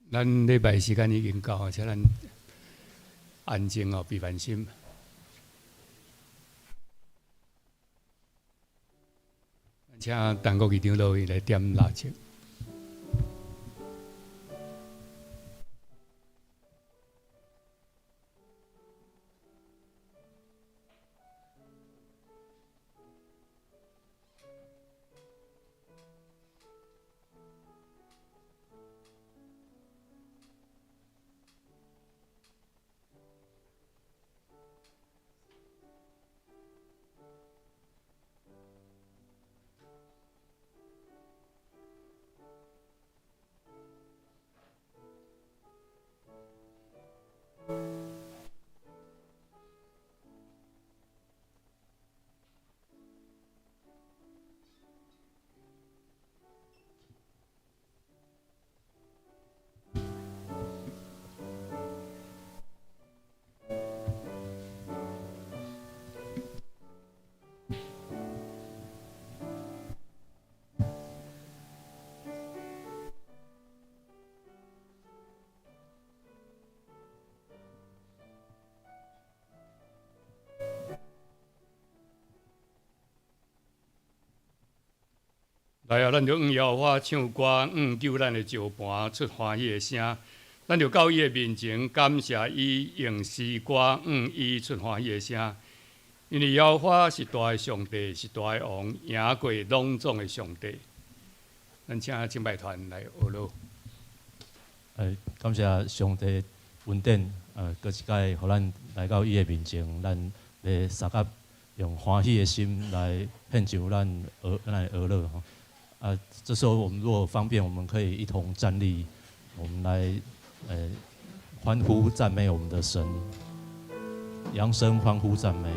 咱礼拜时间已经到，请咱安静哦，闭眼心。请陈国义长老来点蜡烛。来啊！咱就用摇花唱歌，救咱的石盘出欢喜的声。咱就到伊的面前，感谢伊用诗歌，伊出欢喜的声。因为摇花是大的上帝，是大的王，赢过拢总的上帝。咱请敬拜团来学咯。感谢上帝恩典，搁一摆，互咱来到伊的面前，咱来三甲用欢喜的心来献上咱的儿乐吼。这时候我们如果方便，我们可以一同站立，我们来欢呼赞美我们的神，扬声欢呼赞美，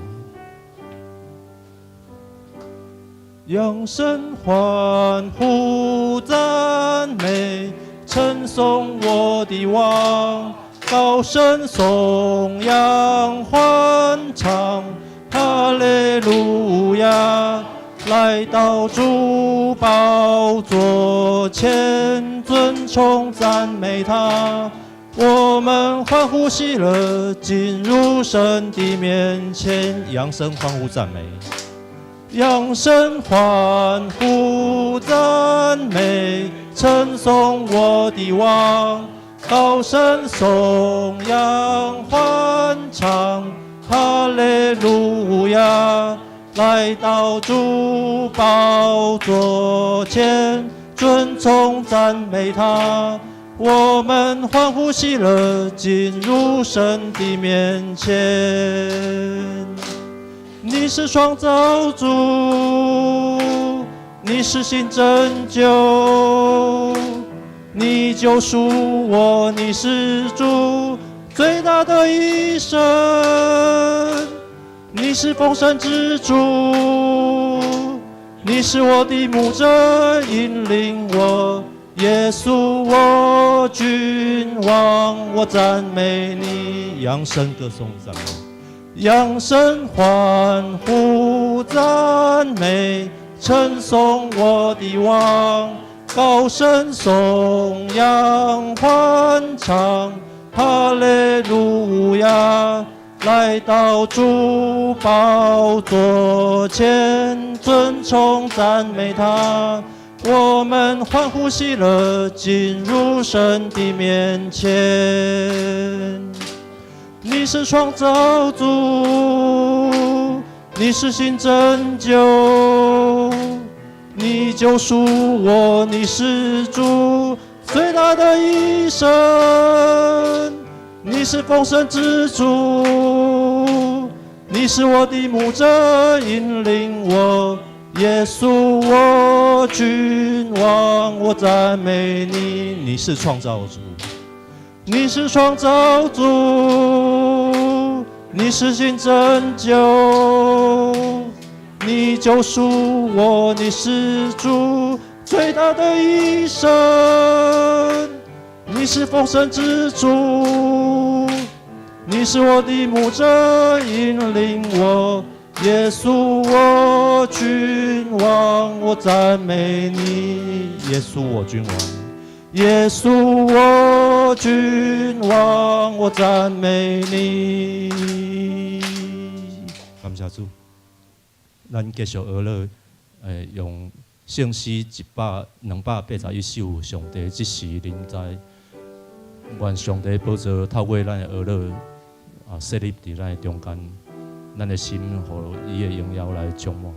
扬声欢呼赞美，称颂我的王，高声颂扬欢唱，哈利路亚。来到主宝座前，尊崇赞美他。我们欢呼喜乐，进入神的面前，扬声欢呼赞美，扬声欢呼赞美，称颂我的王，高声颂扬欢唱，哈利路亚。来到主宝座前，尊崇赞美他。我们欢呼喜乐，进入神的面前。你是创造主，你是新拯救，你救赎我，你是主最大的医生。你是丰盛之主，你是我的牧者，引领我，耶稣我君王，我赞美你，扬声歌颂赞美，扬声欢呼赞美，称颂我的王，高声颂扬欢唱，哈利路亚。来到主宝座前，尊崇赞美他。我们欢呼喜乐，进入神的面前。你是创造主，你是新拯救，你救赎我，你是主最大的医生。你是丰盛之主，你是我的牧者，引领我，耶稣我君王，我赞美你。你是创造主，你是创造主，你是新拯救，你救赎我，你是主最大的医生。你是丰盛之主，你是我的牧者，引领我，耶稣我君王，我赞美你，耶稣我君王，耶稣我君王，我赞美你。感谢主，咱继续学了，用圣诗281首，上帝即时临在，愿上帝保守透过咱的学了，设立伫咱的中间，咱的心，互伊的荣耀来充满。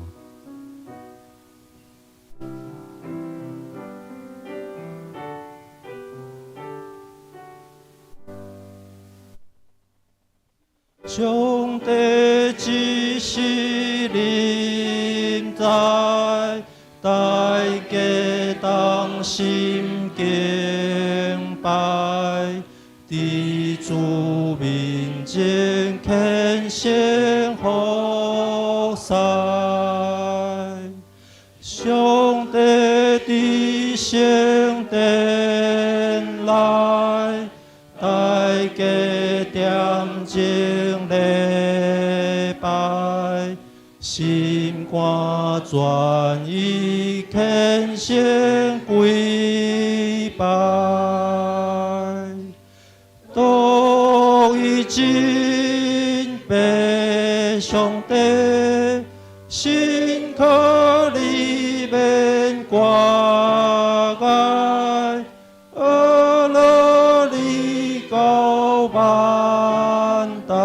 上帝即时临在，大家当心敬拜，伫主面前虔诚服侍。上帝伫圣殿内，大家点睛礼拜，心肝全意虔诚跪拜，独一真白上帝，心可里面挂碍，阿乐里高万代，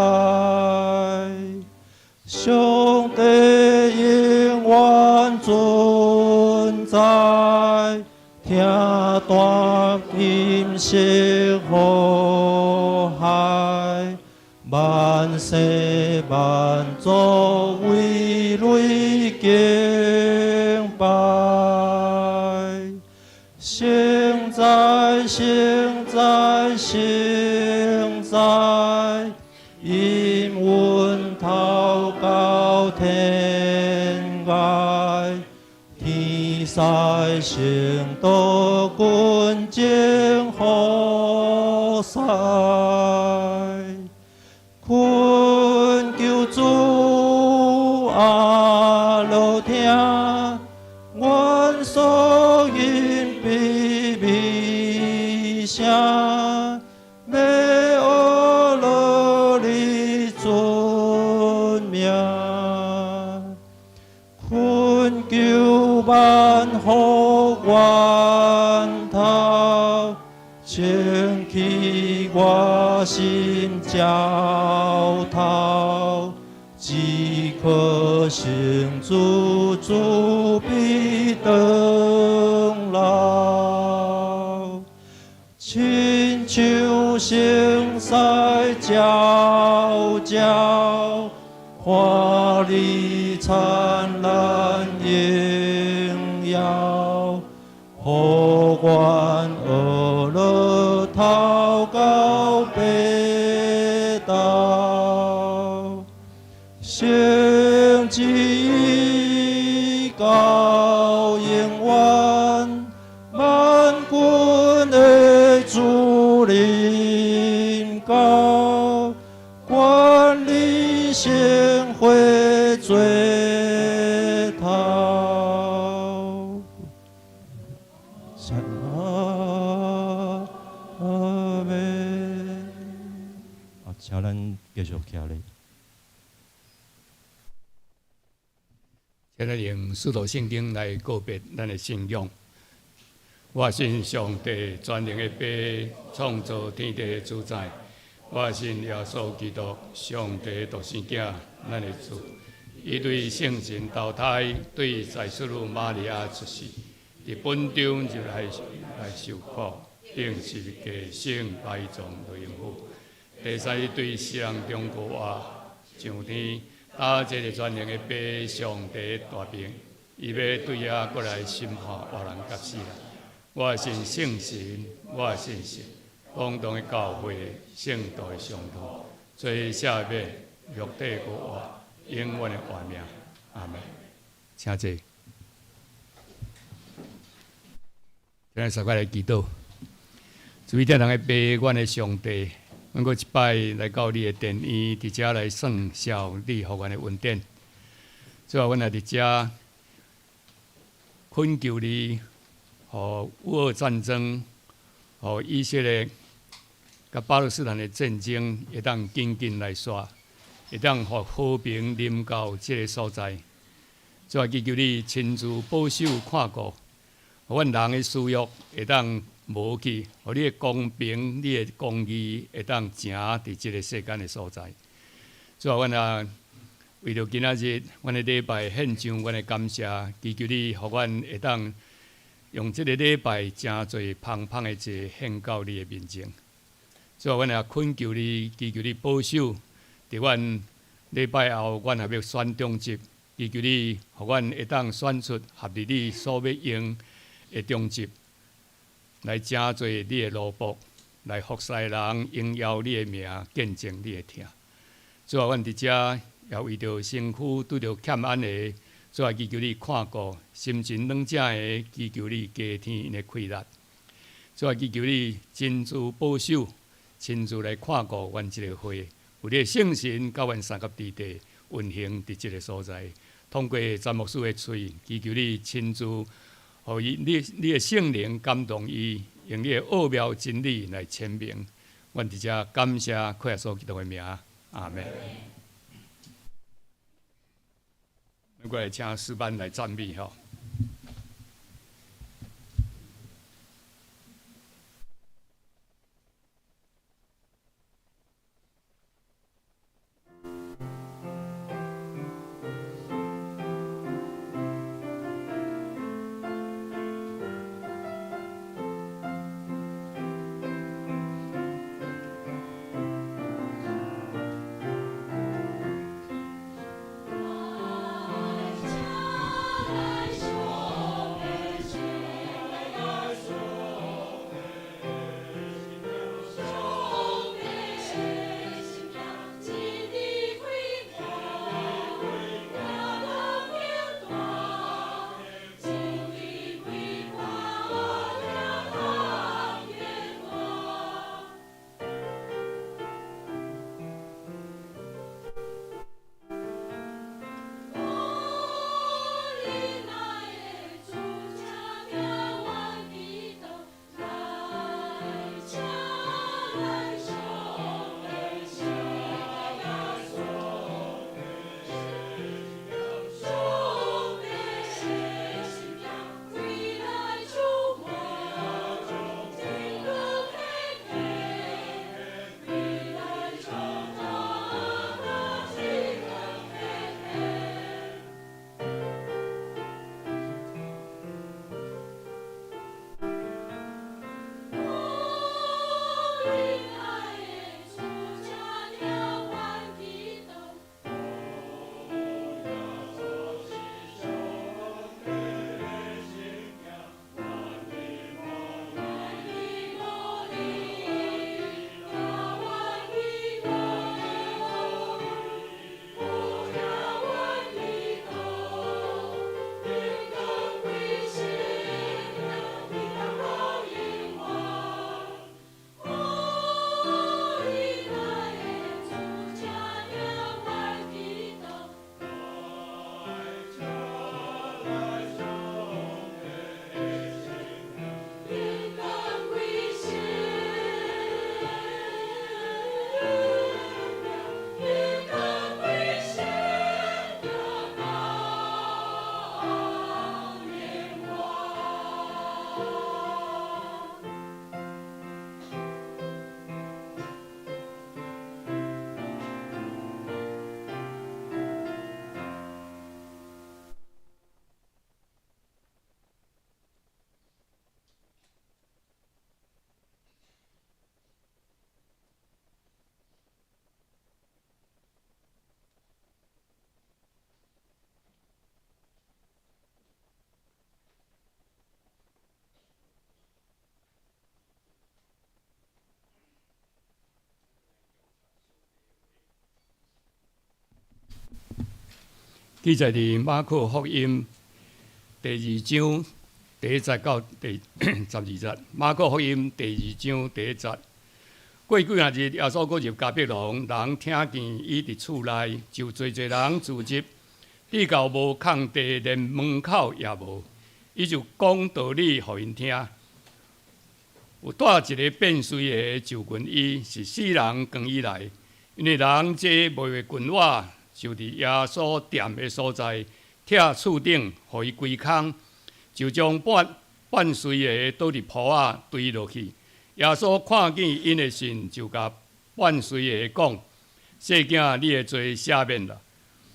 上帝永远存在，听断金色河海，万世万族为你敬拜，圣哉圣哉圣哉，因阮头到天外，天使圣道君正好塞，困求主阿罗听，阮所因卑微声，要阿罗你尊名，困求万福源头，清起我心焦头，只可成主主必长老，亲像圣西照照，华丽灿烂荣耀，互阮阿罗头到白头，圣旨意到永远，万军的主临高，管理圣会最头。阿门。好，请咱继续起来。现在用使徒圣经来告别咱的信仰。我信上帝全能的爸，创造天地的主宰。我信耶稣基督，上帝独生囝，咱的主。伊对圣神投胎，对在世女玛利亚出世，伫本中就来受苦，并是继生埋葬落阴府。第三对世人中国话上天。啊！这个全能的爸，上帝大病，伊要对遐过来审判活人甲死人。我信圣神，我信神，广东的教会，圣道的上道，最赦免肉体过活，永远的活命。阿门。请坐。今日大家来祈祷，主天堂的爸，阮的上帝。阮过一摆来到你的殿院，伫遮来算效你互阮的恩典。最后，阮来伫遮恳求你，互俄战争、以色列甲巴勒斯坦的战争会当紧紧来煞，会当互和平临到这个所在。主啊，祈求你亲自保守看顾，互阮人的私欲会当无去，互你的公平、你的公义会当行伫这个世间的所在。主啊，阮啊为着今仔日，阮的礼拜献上阮的感谢，祈求你，互阮会当用这个礼拜真侪芳芳的祭献到你的面前。主啊，阮也恳求你，祈求你保守，伫阮礼拜后，阮也要选中职，祈求你，互阮会当选出合理你所要用的中职，来真侪你的奴仆，来服侍人，荣耀你的名，见证你的听。主啊，阮伫遮也为着身躯拄着欠安的，主啊，祈求你看顾，心情软正的，祈求你加添因的气力。主啊，祈求你亲自保守，亲自来看顾阮即个会，有你的圣神甲阮三甲之地运行伫即个所在。通过詹牧师的嘴，祈求你亲自，互伊你的圣灵感动伊，用你的奥妙真理来阐明。阮伫遮感谢靠耶稣基督的名，阿门。咱过来请诗班来赞美吼。记载伫马可福音第2章第1节到第12节。马可福音第2章第1节。过几啊日，耶稣过入迦百农，人听见伊伫厝内，就侪人聚集，地到无空地，连门口也无。伊就讲道理互因听。有带一个变水的就近伊，是世人更以来，因为人这卖的军瓦，就伫耶稣店的所在，拆厝顶，互伊归空，就将半碎的倒伫铺仔堆落去。耶稣看见因的信，就甲半碎的讲：细囝，你的罪赦免啦。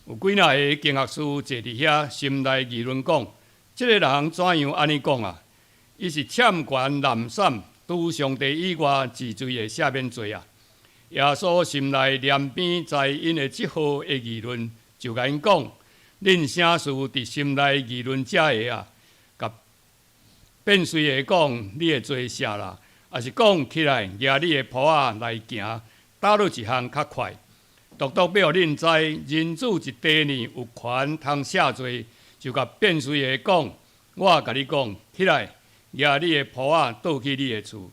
有几若个经学士坐伫遐，心内议论讲：这个人怎样安尼讲啊？伊是欠权滥散，拄上帝以外治罪的赦免罪啊！耶稣心内念边在因的即号的议论，就甲因讲：恁啥事伫心内议论遮个啊？甲变碎的讲：你的罪赦啦，也是讲起来举你的铺仔来行，打落一项较快。独要互恁知，人子一地呢有权通赦罪，就甲变碎的讲：我甲你讲，起来，举你的铺仔倒去你的厝。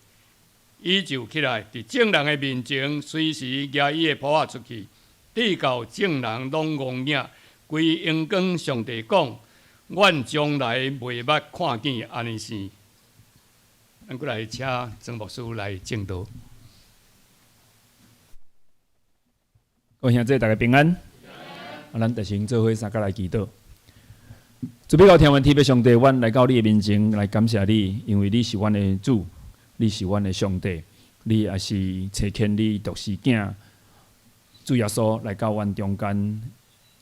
伊就起来，伫众人的面前，随时举伊的铺仔出去，直到众人拢戆影，规应跟上帝讲：阮将来袂捌看见安尼生。咱过来请曾牧师来证道。各位兄弟，大家平安。咱就先做伙三甲来祈祷。主要听完天父上帝，阮来到你的面前来感谢你，因为你是阮的主，你是阮的上帝，你也是差遣你独生囝主耶稣来到阮中间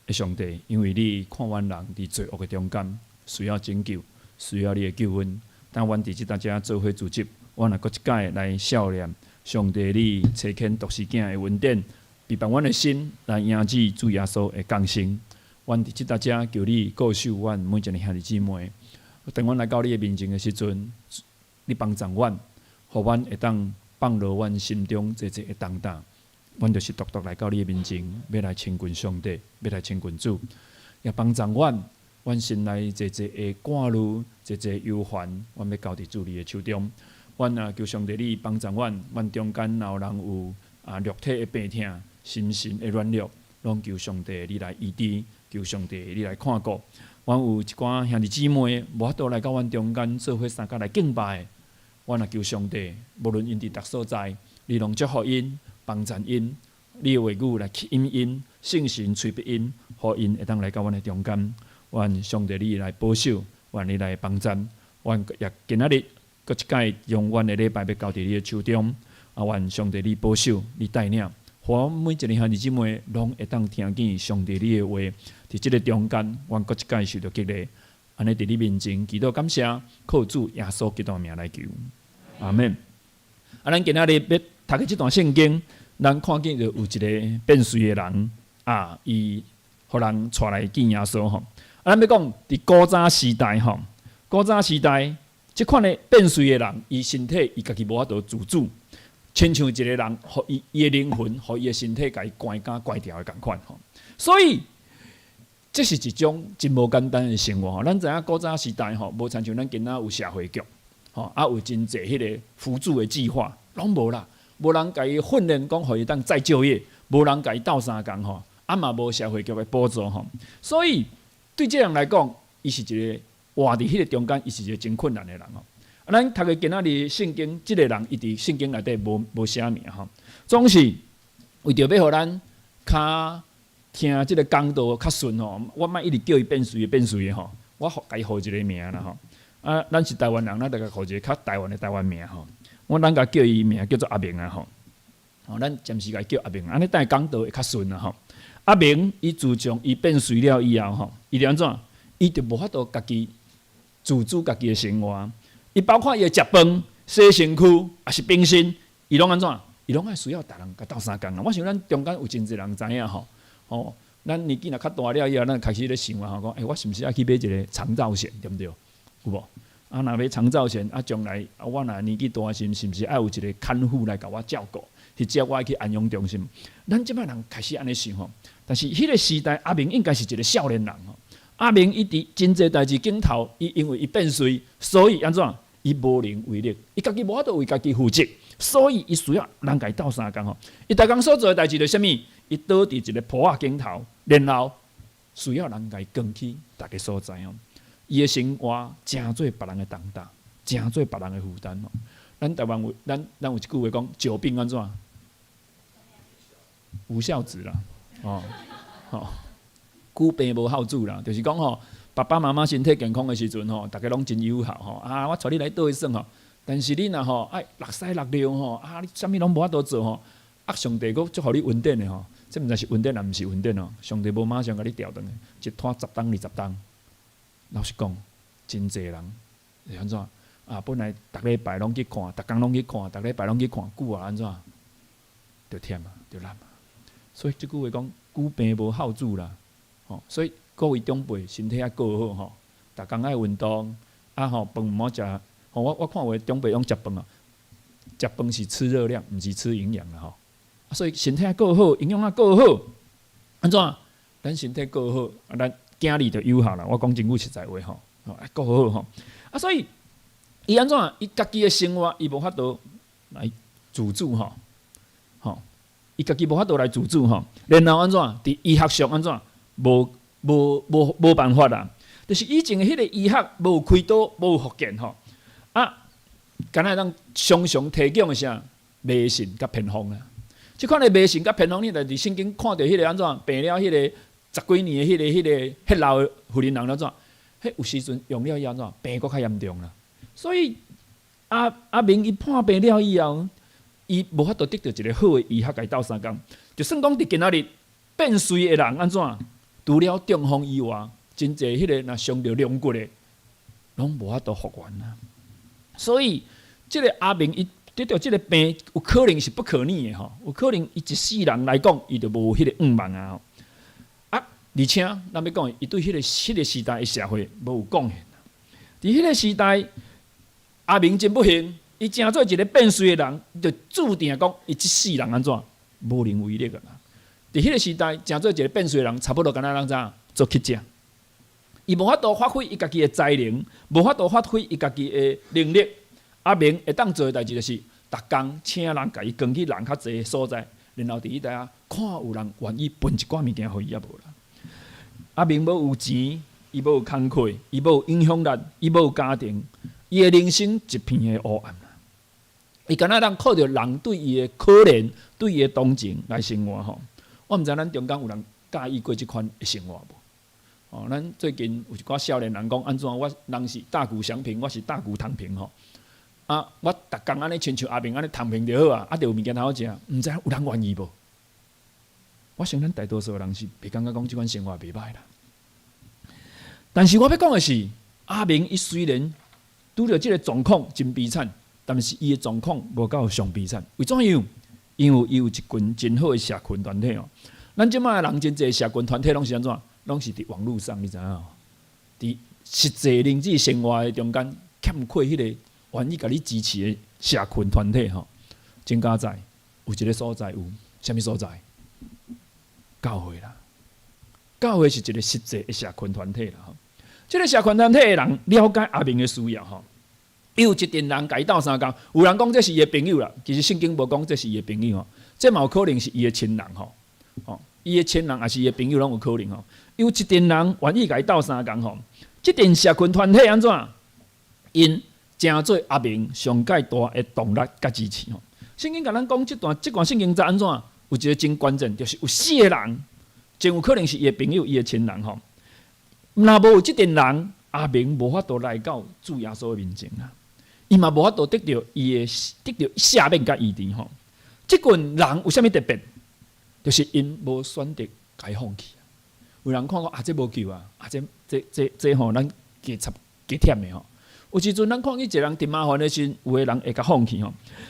的上帝，因为你看阮人伫罪恶的中间，需要拯救，需要你的救恩。当阮伫即搭遮做伙组织，阮也搁一届来孝念上帝你差遣独生囝的恩典。陪伴阮的心，来迎接主耶稣的降生。阮伫即搭遮求你顾守阮每一个兄弟姊妹。当阮来到你的面前的时阵，你帮助阮，互阮会当放落阮心中这的重担。阮就是独独来到你的面前，要来亲近上帝，要来亲近主，也帮助阮心内这的挂虑，这忧烦，阮要交伫主你的手中。阮也求上帝你帮助阮中间若有人有肉体的病痛。心神的软弱，拢求上帝你来医治，求上帝你来看顾。阮有一寡兄弟姊妹无法度来到阮中间做伙三甲来敬拜，阮也求上帝，无论因伫逐所在，你拢祝福因，帮助因，你的话语来吸引因，圣神催逼因，互因会当来到阮的中间。愿上帝你来保守，愿你来帮助。阮也今仔日搁一届用阮的礼拜要交伫你的手中，愿上帝你保守，你带领。我每一个兄弟姊妹拢会当听见上帝你的话，伫即个中间，阮各一届受到激励，安尼伫你面前祈祷感谢，靠主耶稣基督的名来求，阿门。咱今仔日要读的即段圣经，咱看见就有一个变碎的人伊互人带来见耶稣吼。咱要讲伫古早时代吼，古早时代即款的变碎的人，伊身体伊家己无法度自主。亲像一个人，互伊的灵魂，互伊的身体，甲伊关掉的共款吼。所以，这是一种真无简单的生活吼。咱知影古早时代吼，无亲像咱今仔有社会局，吼有真济迄个辅助的计划，拢无啦。无人甲伊训练讲，互伊当再就业，无人甲伊斗相共吼，嘛无社会局的补助吼。所以，对这人来讲，伊是一个活伫迄个中间，伊是一个真困难的人吼。咱读个今仔日圣经，即个人伊伫圣经内底无写名吼，总是为着要互咱较听即个讲道较顺吼。我莫一直叫伊变水的吼，我甲伊互一个名啦吼。咱是台湾人，咱大家互一个较台湾的台湾名吼。咱甲叫伊名叫做阿明啊吼。咱暂时甲伊叫阿明，安尼等下讲道会较顺啦吼。阿明伊自从伊变水了以后吼，伊安怎？伊就无法度家己自主家己的生活。伊包括伊的食饭、洗身躯，也是冰心，伊拢安怎？伊拢爱需要逐人甲斗相共啊！我想咱中间有真侪人知影吼，咱年纪若较大了以后，咱开始咧想啊，讲我是毋是爱去买一个长照险，对毋对？有无？若买长照险，将来我若年纪大，是毋是爱有一个看护来甲我照顾，或者我爱去安养中心？咱即摆人开始安尼想吼，但是迄个时代，阿明应该是一个少年人吼。阿明伊伫真侪代志镜头，伊因为伊变碎，所以安怎？伊无能为力，伊家己无法度为家己负责，所以伊需要人家斗相共吼。伊逐工所做的代志是啥物？伊倒伫一个铺仔顶头，然后需要人家扛起逐个所在吼。伊的生活真做别人的重担，真做别人的负担吼。咱台湾有咱有一句话讲，久病安怎？无孝子啦，久病无孝子啦，就是讲爸爸妈妈身体健康的时阵大家拢真友好我带你来倒一算但是你若爱落屎落尿你啥物拢无法度做上帝佫足互你稳定的这毋知是稳定还毋是稳定上帝无马上甲你调转的，一拖10冬20冬。老实讲，真侪人是安怎本来逐礼拜拢去看，逐工拢去看，逐礼拜拢去看，久安怎？就忝就烂所以即句话讲，久病无孝子啦。所以各位长辈身体过好逐工爱运动饭毋好食。我看有的长辈用食饭食饭是吃热量，毋是吃营养啦所以身体过好，营养过好，安怎？咱身体过好咱囝儿就有效啦。我讲真句实在话过好所以伊安怎？伊家己的生活伊无法度来自主伊家己无法度来自主然后安怎？伫医学上安怎？无办法啦。就是以前的迄个医学无开刀，无复健敢若咱常常提供的啥迷信甲偏方啦。即款的迷信甲偏方，你著伫圣经看到迄个安怎病了迄个10几年的迄个血流的妇人人安怎？迄有时阵用了以后安怎病佫较严重啦。所以阿明伊破病了以后，伊无法度得到一个好的医学，甲伊斗相共。就算讲伫今仔日变衰的人安怎？除了中风以外，真侪迄个若伤着龙骨的，拢无法度复原啦。所以，即个阿明伊得到即个病，有可能是不可逆的有可能伊一世人来讲，伊就无迄个愿望而且咱要讲，伊对迄个时代的社会无有贡献。伫迄个时代，阿明真不幸，伊成做一个变衰的人，就注定讲伊即世人安怎无能为力个啦。伫迄个时代，成做一个变衰的人，差不多敢若人怎做乞食。伊无法度发挥伊家己的才能，无法度发挥伊家己的能力。阿明会当做的代志，就是逐工请人甲伊扛去人较济的所在，然后伫伊底看有人愿意分一寡物件互伊无啦。阿明无有钱，伊无有工课，伊无有影响力，伊无有家庭，伊的人生一片的黑暗啦。伊敢若靠着人对伊的可怜、对伊的同情来生活我毋知咱中间有人介意过即款的生活无？咱最近有一寡少年人讲安怎？我人是大鼓祥平，我是大鼓躺平我逐工安尼亲像阿明安尼躺平就好就有物件好食，毋知有人愿意无？我想咱大多数人是袂感觉讲即款生活袂歹啦。但是我要讲的是，阿明伊虽然拄着即个状况真悲惨，但是伊的状况无到上悲惨。为怎样？因为伊有一群真好的社群团体咱即摆人真侪社群团体拢是安怎？拢是伫网络上，你知影伫实际人际生活的中间欠缺迄个愿意甲你支持的社群团体真佳哉有一个所在有啥物所在？教会啦，教会是一个实际的社群团体啦即个社群团体的人了解阿明的需要伊有一群人甲伊斗相共，有人讲这是伊的朋友啦，其实圣经无讲这是伊的朋友这嘛有可能是伊的亲人伊的亲人也是伊的朋友，拢有可能有一群人愿意甲伊斗相共即群社群团体安怎？因成做阿明上界大的动力甲支持圣经甲咱讲即段圣经在安怎？有一个真关键，就是有4个人，真有可能是伊的朋友、伊的亲人若无有即群人，阿明无法度来到主耶稣的面前伊嘛无法度得到赦免甲医治即群人有啥物特别？就是因无选择甲伊放弃。有人看讲这无救这咱加插加忝的有时阵咱看见一个人真麻烦的时，有的人会甲放弃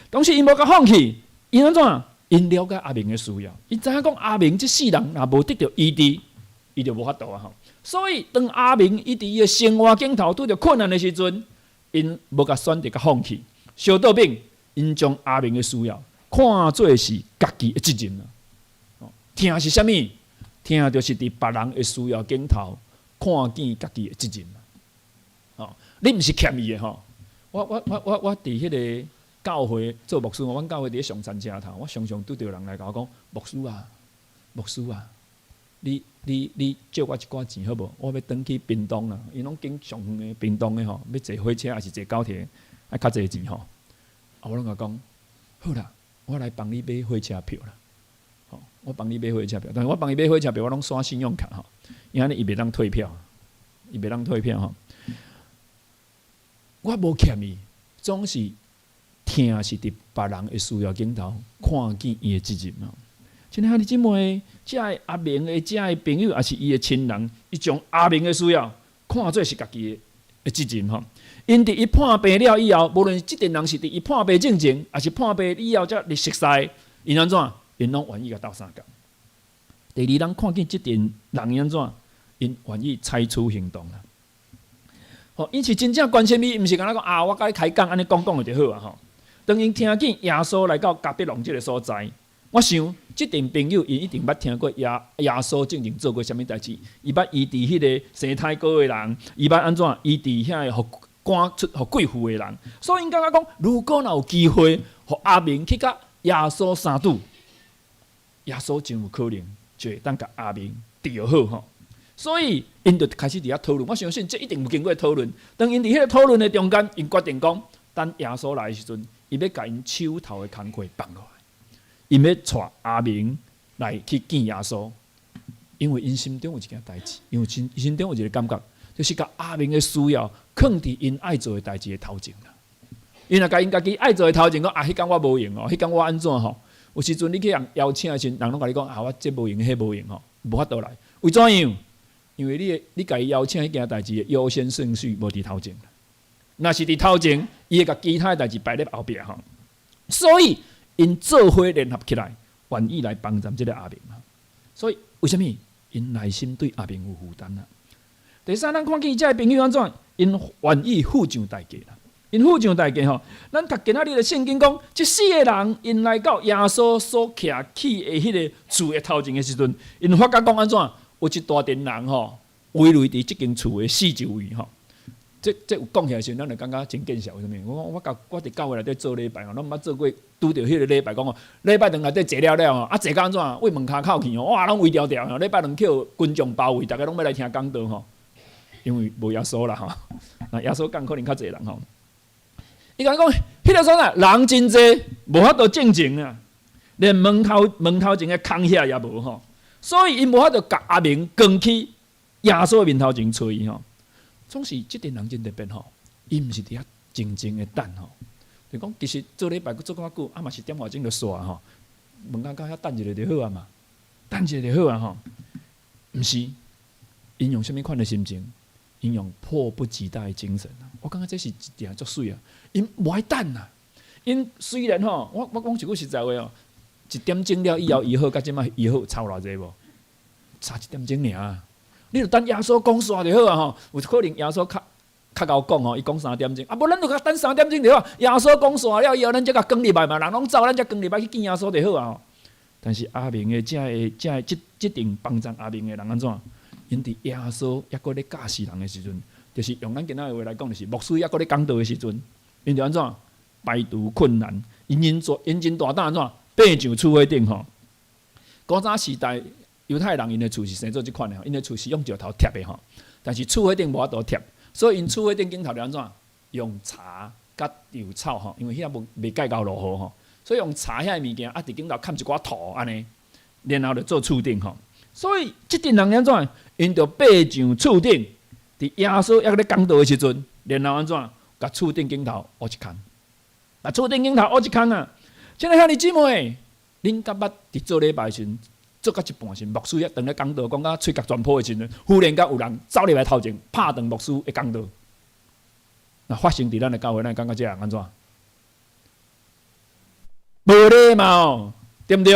当时因无甲放弃，因安怎？因了解阿明的需要，伊知影讲阿明即世人若无得到医治，伊就无法度所以当阿明伊伫伊的生活镜头拄着困难的时阵，因无甲选择甲放弃，相倒边因将阿明的需要看做是家己的责任听是啥物？听就是伫别人的需要镜头看见家己的责任你毋是欠伊的我伫迄个教会做牧师，阮教会伫上山车头，我常常拄着人来甲我讲，牧师啊，你借我一寡钱好无？我要转去屏东啦，因拢经上远的屏东的要坐火车还是坐高铁，爱较侪钱我拢甲讲，好啦，我来帮你买火车票啦。吼，我帮你买火车票，但是我帮伊买火车票，我拢刷信用卡吼，因为伊袂当退票，吼。我无欠伊，总是听是伫别人的需要顶头看见伊的责任吼。亲爱的姊妹，遮个阿明的遮个朋友，也是伊的亲人，伊将阿明的需要看做是家己的责任吼。因伫伊判病了以后，无论即阵人是伫伊判病之前，还是判病以后才入熟悉，因安怎？因拢愿意甲斗相共。第二，人看见即阵人因安怎？因愿意采取行动啦。吼，因是真正关心你，毋是干那讲啊，我甲你开讲，安尼讲就好啊吼。当因听见耶稣来到迦百农即个所在，我想即阵朋友因一定捌听过耶稣正经做过啥物代志，伊捌医治迄个生胎膏的人，伊捌安怎医治遐个互赶出互贵妇的人，所以因感觉讲，如果若有机会，互阿明去甲耶稣相拄，耶稣真有可能就会当甲阿明治好吼。所以因就开始伫遐讨论，我相信这一定有经过讨论。当因伫迄个讨论的中间，因决定讲，等耶稣来的时阵，伊要甲因手头的工课放落来，因要带阿明来去见耶稣，因为因心中有一件代志，因为因心中有一个感觉。就是甲阿明的需要放伫因爱做的代志的头前啦。因若甲因家己爱做的头前讲啊，迄工我无用哦，迄工我安怎吼？有时阵你去人邀请的时，人拢甲你讲啊，我这无用，迄无用吼，无法度来。为怎样？因为你甲伊邀请迄件代志的优先顺序无伫头前。若是伫头前，伊会甲其他的代志摆咧后壁吼。所以因做伙联合起来，愿意来帮助即个阿明啊。所以为什么因内心对阿明有负担啊？第三，咱看见遮个朋友安怎，因愿意付上代价啦。因付上代价吼，咱读今仔日的圣经讲，即4个人因来到耶稣所徛起的迄个厝的头前的时阵，因发觉讲安怎，有一大群人吼围绕伫即间厝的四周围吼。这有讲起来时，咱就感觉真见笑。为什么？我伫教会内底做礼拜吼，拢毋捌做过拄着迄个礼拜讲哦，礼拜堂内底坐了了吼，啊坐到安怎，为门口口去哦，哇，拢围条条吼，礼拜堂叫群众包围，逐个拢要来听讲道吼。因为无耶稣啦吼，那耶稣讲可能较侪人吼。伊讲，迄个所在人真侪，无法度正经啊，连门头前的空遐也无吼，所以因无法度甲阿明扛去耶稣面头前找伊吼。总是即阵人真特别吼，伊毋是伫遐静静的等吼，就讲其实做礼拜做偌久，啊嘛是点外钟就煞吼，门口到遐等一下就好啊嘛，等一下就好啊吼，毋是因用啥物款的心情？因用迫不及待的精神，我感觉这是一件足水啊！因无爱等啊！因虽然吼，我讲一句实在话哦，1点钟了以后医好，甲即摆医好差偌济无？差1点钟尔，你著等耶稣讲煞就好啊吼！有可能耶稣较贤讲吼，伊讲3点钟，啊无咱著甲等3点钟就好。耶稣讲煞了以后，咱才甲讲入来嘛，人拢走，咱才讲入来去见耶稣就好啊！但是阿明的即定帮助阿明的人安怎？因伫耶稣抑搁咧教示人的时阵，就是用咱今仔的话来讲，就是牧师抑搁咧讲道的时阵，因就安怎排除困难，因真大胆安怎爬上厝火顶吼。古早时代犹太人因的厝是生做即款的，因的厝是用石头贴的吼，但是厝火顶无法度贴，所以因厝火顶顶头就安怎用柴甲稻草吼，因为遐未盖到落雨吼，所以用柴遐物件啊伫顶头砍一寡土安尼，然后就做厝顶吼。所以即阵人安怎？因着爬上厝顶，伫耶稣还咧讲道的时阵，然后安怎？甲厝顶顶头挖一坑，啊，厝顶顶头挖一坑啊！现在兄弟姊妹，恁敢捌伫做礼拜时，做到一半时，牧师一顿咧讲道，讲到喙角全破的时阵，忽然间有人走入来头前，拍断牧师的讲道。那发生伫咱的教会，咱感觉这人安怎？无礼貌，对不对？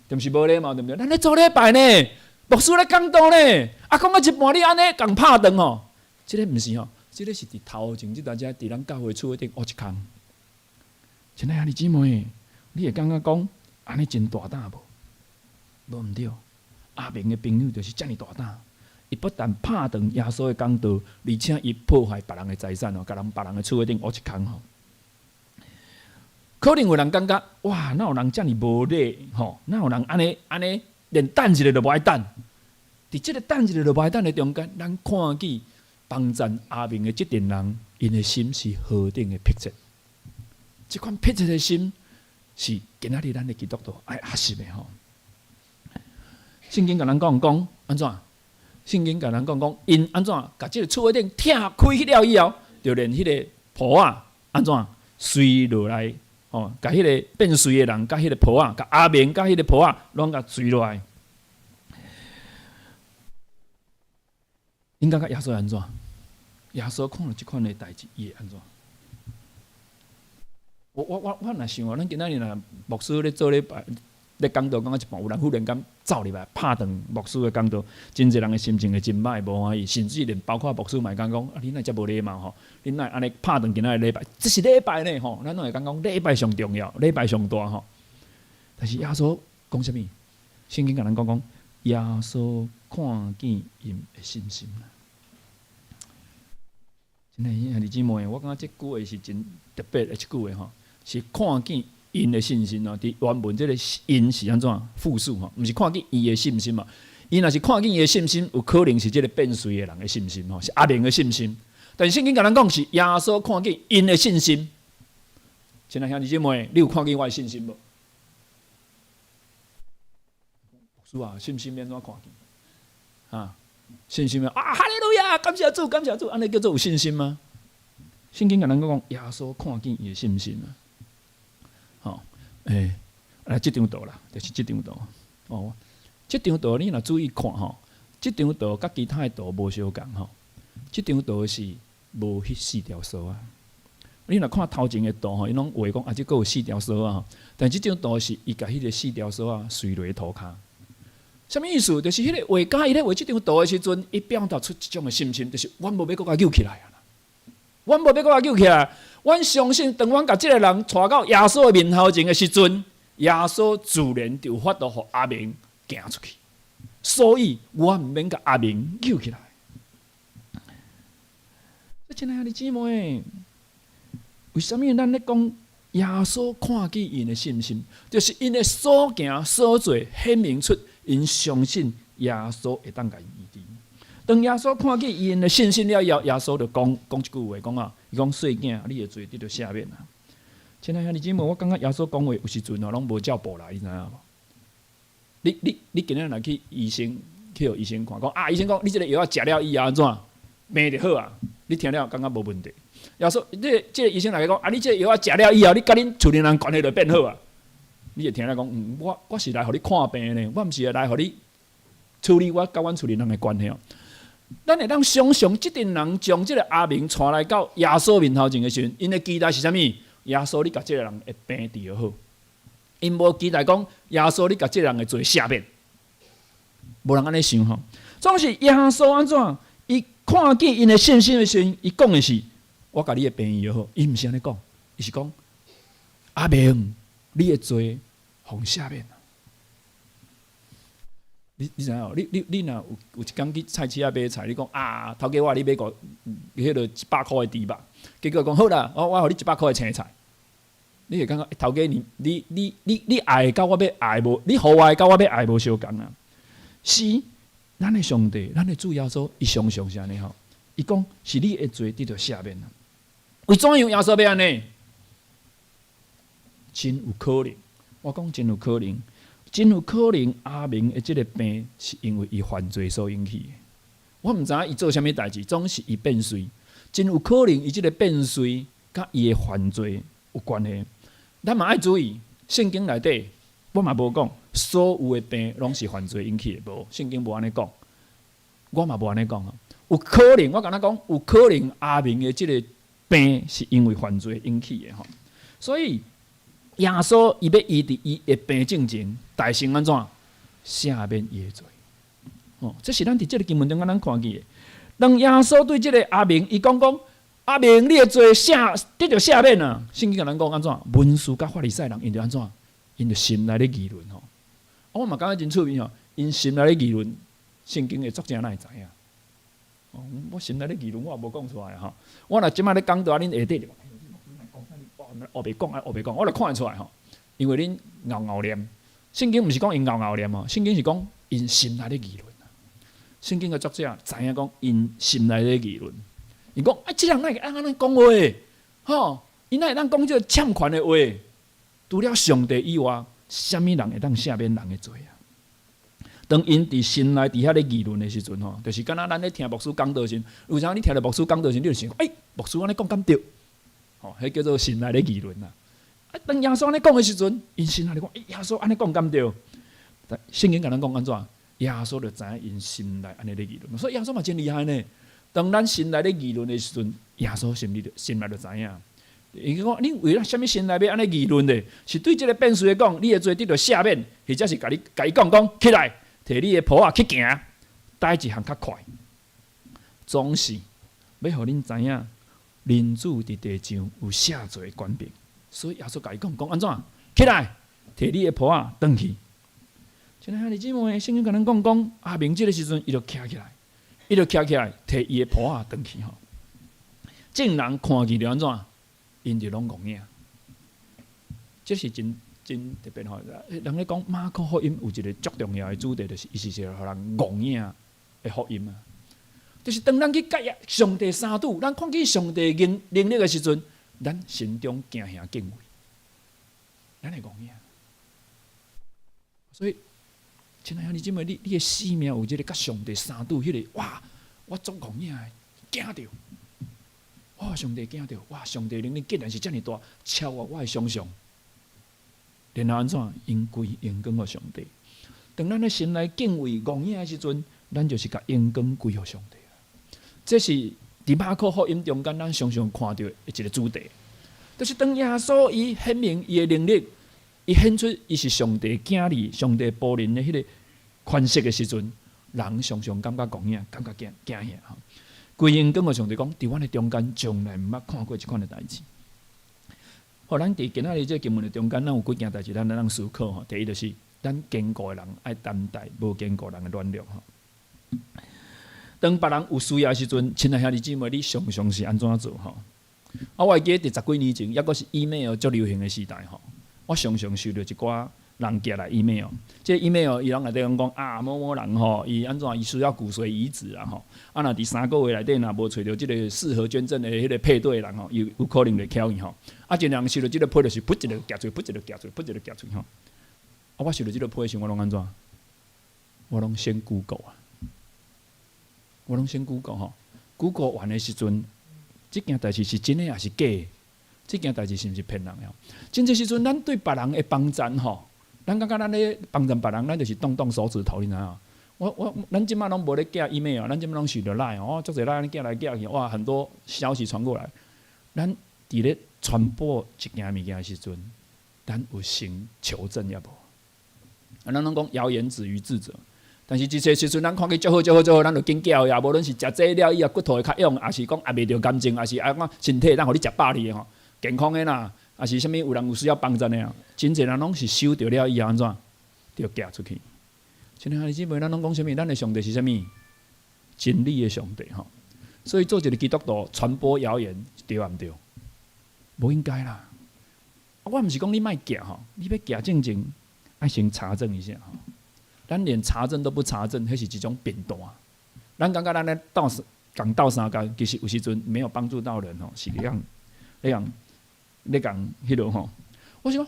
对毋是无礼貌，对毋对？咱咧做礼拜呢，牧师咧讲道呢，啊，讲到一半你安尼共拍断吼，即个毋是吼，即个是伫头前即大家伫咱教会厝顶挖一坑。亲爱兄弟姊妹，你会感觉讲安尼真大胆无？无毋对，阿明的朋友就是遮尔大胆，伊不但拍断耶稣的讲道，而且伊破坏别人的财产哦，甲别人的厝顶挖一坑吼。可能有人感觉，哇，哪有人遮尔无礼吼？哪有人安尼连等一下都无爱等？伫即个等一下都无爱等的中间，咱看见帮助阿明的即群人，因的心是何等的迫切。这款迫切的心，是今仔日咱的基督徒爱学习的吼。圣经甲咱讲安怎？圣经甲咱讲，因安怎？甲即个厝的顶拆开去了以后，就连迄个铺啊安怎碎落来？哦，甲迄个变碎的人，甲迄个铺啊，甲阿明，甲迄个铺啊，拢甲坠落来。应该甲耶稣安怎？耶稣看到即款的代志，伊会安怎？我若想啊，咱今仔日若牧师咧做礼拜。咧讲道讲到一半，有人忽然间走入来拍断牧师的讲道，真侪人的心情会真歹，无欢喜，甚至连包括牧师嘛讲啊，恁哪遮无礼貌吼，恁哪安尼拍断今仔日礼拜，这是礼拜呢吼，咱拢会讲礼拜上重要，礼拜上大吼。但是耶稣讲啥物？圣经甲咱讲，耶稣看见因的信心啦。真诶，兄弟姊妹，我感觉这句话是真特别的一句话吼，是看见。因的信心哦，伫原文这个因是安怎复数吼？毋是看见伊的信心嘛？伊若是看见伊的信心，有可能是这个变碎的人的信心吼，是阿明的信心。但是圣经甲咱讲是耶稣看见因的信心。亲爱兄弟姐妹，你有看见我的信心无？是啊，信心免怎看见？啊，信心啊！哈利路亚，感谢主，感谢主，安尼叫做有信心吗？圣经甲咱讲耶稣看见伊的信心啊。来这张图啦，就是这张图哦。这张图你若注意看吼，这张图甲其他的图无相共吼。这张图是无迄四条线啊。你若看头前的图吼，伊拢话讲啊，这个有四条线啊。但这张图是伊甲迄个四条线啊随落涂骹。什么意思？就是迄个画家伊咧画这张图的时阵，伊表达出一种的心情，就是阮无要搁甲救起来啊。阮无要搁甲救起来。阮相信，当阮甲即个人带到耶稣的面头前的时阵，耶稣自然就发度互阿明行出去。所以，我毋免甲阿明救起来。亲爱的姊妹，为什么咱咧讲耶稣看见因的信心？就是因的所行所做显明出因相信耶稣会当甲伊医治。当耶稣看见因的信心了以后，耶稣就讲一句话，讲啊，伊讲细囝，你的罪得到赦免啊。亲爱兄弟姊妹，我感觉耶稣讲话有时阵哦，拢无照步来，你知影无？你今日来去医生，去互医生看，讲啊，医生讲你这个药食了以后安怎病就好啊？你听了感觉无问题。耶稣，这个医生来讲啊，你这个药食了以后，你甲恁厝里人关系就变好啊？你就听了讲，我是来互你看病的，我毋是来互你处理我甲阮厝里人的关系哦。咱会当想象，即阵人将即个阿明带来到耶稣面头前的时阵，因的期待是啥物？耶稣，你甲即个人会病治好。因无期待讲耶稣，你甲即个人的罪赦免。无人安尼想吼。总是耶稣安怎？伊看见因的信心的时阵，伊讲的是：我甲你的病医好。伊毋是安尼讲，伊是讲：阿明，你的罪互赦免。你知影？你若有一工去菜市仔买菜，你讲啊，头家我你买个迄个100块的猪肉，结果讲好啦，我互你100块的青菜，你会感觉头家你爱甲我要爱无，你互我的甲我要爱无相共啊。是，咱的上帝，咱的主耶稣，伊常常是安尼吼，伊讲是你的罪得到赦免啊。为怎样耶稣要安尼？真有可能，我讲真有可能。真有可能阿明的这个病是因为伊犯罪所引起的。我毋知影伊做啥物代志，总是伊变衰。真有可能伊这个变衰，甲伊的犯罪有关系。咱嘛爱注意，圣经内底我嘛无讲所有的病拢是犯罪引起的，无圣经无安尼讲，我嘛无安尼讲啊。有可能，我甲咱讲，有可能阿明的这个病是因为犯罪引起的吼。所以耶稣伊要医治伊的病症前，大先安怎赦免伊的罪？哦，这是咱伫这个经文中咱看见的。当耶稣对这个阿明，伊讲阿明，你的罪得到赦免啊！圣经甲咱讲安怎？文士甲法利赛人因着安怎？因着心内咧议论吼。我嘛感觉真趣味吼，因心内咧议论，圣经的作者哪会知影？哦，我心内咧议论，我也无讲出来吼。我若即摆咧讲到恁下底。后白讲，我就看得出来吼。因为恁拗念，圣经毋是讲因拗念哦，圣经是讲因心内咧议论。圣经嘅作者知影讲因心内咧议论，伊讲即人哪会安尼讲话？吼，伊哪会当讲这个欠款的话？除了上帝以外，啥物人会当赦免人的罪啊？当因伫心内伫遐咧议论的时阵吼，就是敢若咱咧听牧师讲道时，有啥你听着牧师讲道时，你就想，牧师安尼讲敢对？吼，迄叫做心内咧议论啦。当耶稣安尼讲的时阵，因心内咧讲，耶稣安尼讲敢对？但圣经甲咱讲安怎？耶稣就知影因心内安尼咧议论，所以耶稣嘛真厉害呢。当咱心内咧议论的时阵，耶稣心内就知影。伊讲，你为了啥物心内要安尼议论的？是对即个变数来讲，你的罪得到赦免，或者是甲伊讲起来，摕你的袍仔去行，带一项较快。总是要互恁知影，人子伫地上有赦罪的权柄。所以耶稣甲伊讲安怎？起来，摕你的袍仔转去。像兄弟姊妹，圣经甲咱讲阿明即个时阵，伊就徛起来，摕伊的袍仔转去吼。众人看见了安怎？因就拢戆影，这是真特别吼。人咧讲马可福音有一个足重要的主题，就是伊是一个互人戆影的福音啊。就是当咱去解上帝三主，咱看见上帝能力的时阵，咱心中惊吓敬畏，咱会戆影。所以，亲爱兄弟姊妹，你的生命有即个甲上帝三主迄个，哇，我足戆影的，惊着。哇！上帝惊到，哇！上帝能力竟然是遮尔大，超越我的想象。然后安怎？因归荣光给上帝。当咱的心内敬畏戆影的时阵，咱就是甲荣光归给上帝。这是伫马可福音中间，咱常常看到的一个主题，就是当耶稣伊显明伊的能力，伊显出伊是上帝囝儿、上帝仆人的迄个权势的时阵，人常常感觉戆影，感觉惊吓吼。归因跟我上帝讲，伫阮的中间从来毋捌看过即款的代志。好，咱伫今仔日即经文的中间，咱有几件代志，咱通思考吼。第一就是，咱坚固的人爱担待无坚固人的软弱吼。当别人有需要的时阵，亲爱兄弟姊妹，你常常是安怎做吼？我会记伫10几年前，抑阁是 email 足流行的时代吼，我常常收到一寡人寄来 email， 即 email 伊拢内底讲啊，某某人吼，伊安怎伊需要骨髓移植啦吼，啊若伫3个月内底若无找到即个适合捐赠的迄个配对人吼，有可能会巧伊吼。啊，一人收到即个批就是不一个夹出，不一个夹出，不一个夹出吼。啊，我收到即个批时，我拢安怎？我拢先 Google 啊，我拢先 Google 吼 ，Google 完的时阵，即件代志是真诶还是假的？即件代志是毋是骗人的？真正时阵，咱对别人的帮赞吼。咱感觉咱咧帮助别人，咱就是动手指头，你知影？咱即摆拢无咧寄 email， 咱即摆拢收着 line 哦，足侪 line 寄来寄去，哇，很多消息传过来。咱伫咧传播一件物件的时阵，咱有先求证也无？啊，咱拢讲谣言止于智者，但是即个时阵，咱看见足好，咱就紧寄呀。无论是食这了以后骨头会较勇，还是讲也袂着干净，还是讲身体咱互你食饱哩吼，健康的啦。啊是啥物？有人有需要帮助的啊，真侪人拢是收到了以后安怎，就寄出去。亲爱兄弟姊妹，咱拢讲啥物？咱的上帝是啥物？真理的上帝吼。所以做一个基督徒传播谣言，对啊毋对？无应该啦。我毋是讲你莫寄吼，你要寄正爱先查证一下吼。咱连查证都不查证，迄是一种扁担。咱感觉咱咧讲斗相共，其实有时阵没有帮助到人吼，是这样。你讲迄落吼，我想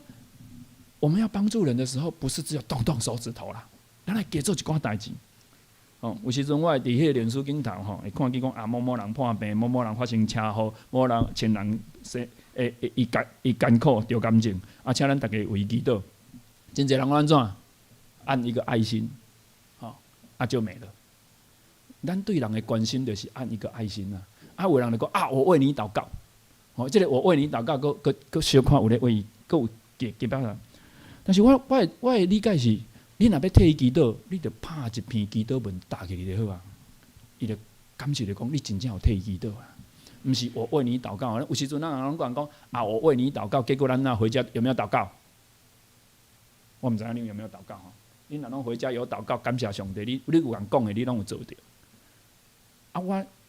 我们要帮助人的时候，不是只有动手指头啦，咱来加做一寡代志。哦，有时阵我会伫迄个脸书顶头吼，会看见讲啊，某某人破病，某某人发生车祸，某人亲人伊艰苦着感情，啊，请咱大家为祈祷。真侪人安怎按一个爱心，吼，啊就没了。咱对人的关心就是按一个爱心啊，啊有人就讲啊，我为你祷告。哦，即个我为你祷告，佮小看有咧为伊，佮有基本上。但是我的理解是，你若要替伊祈祷，你着拍一篇祈祷文打起来就好啊。伊着感谢你讲，你真正有替伊祈祷啊，毋是我为你祷告。有时阵咱人讲啊，我为你祷告，结果咱那回家有没有祷告？我毋知影你有没有祷告吼。你若拢回家有祷告，感谢上帝，你有人讲的，你拢有做着。啊，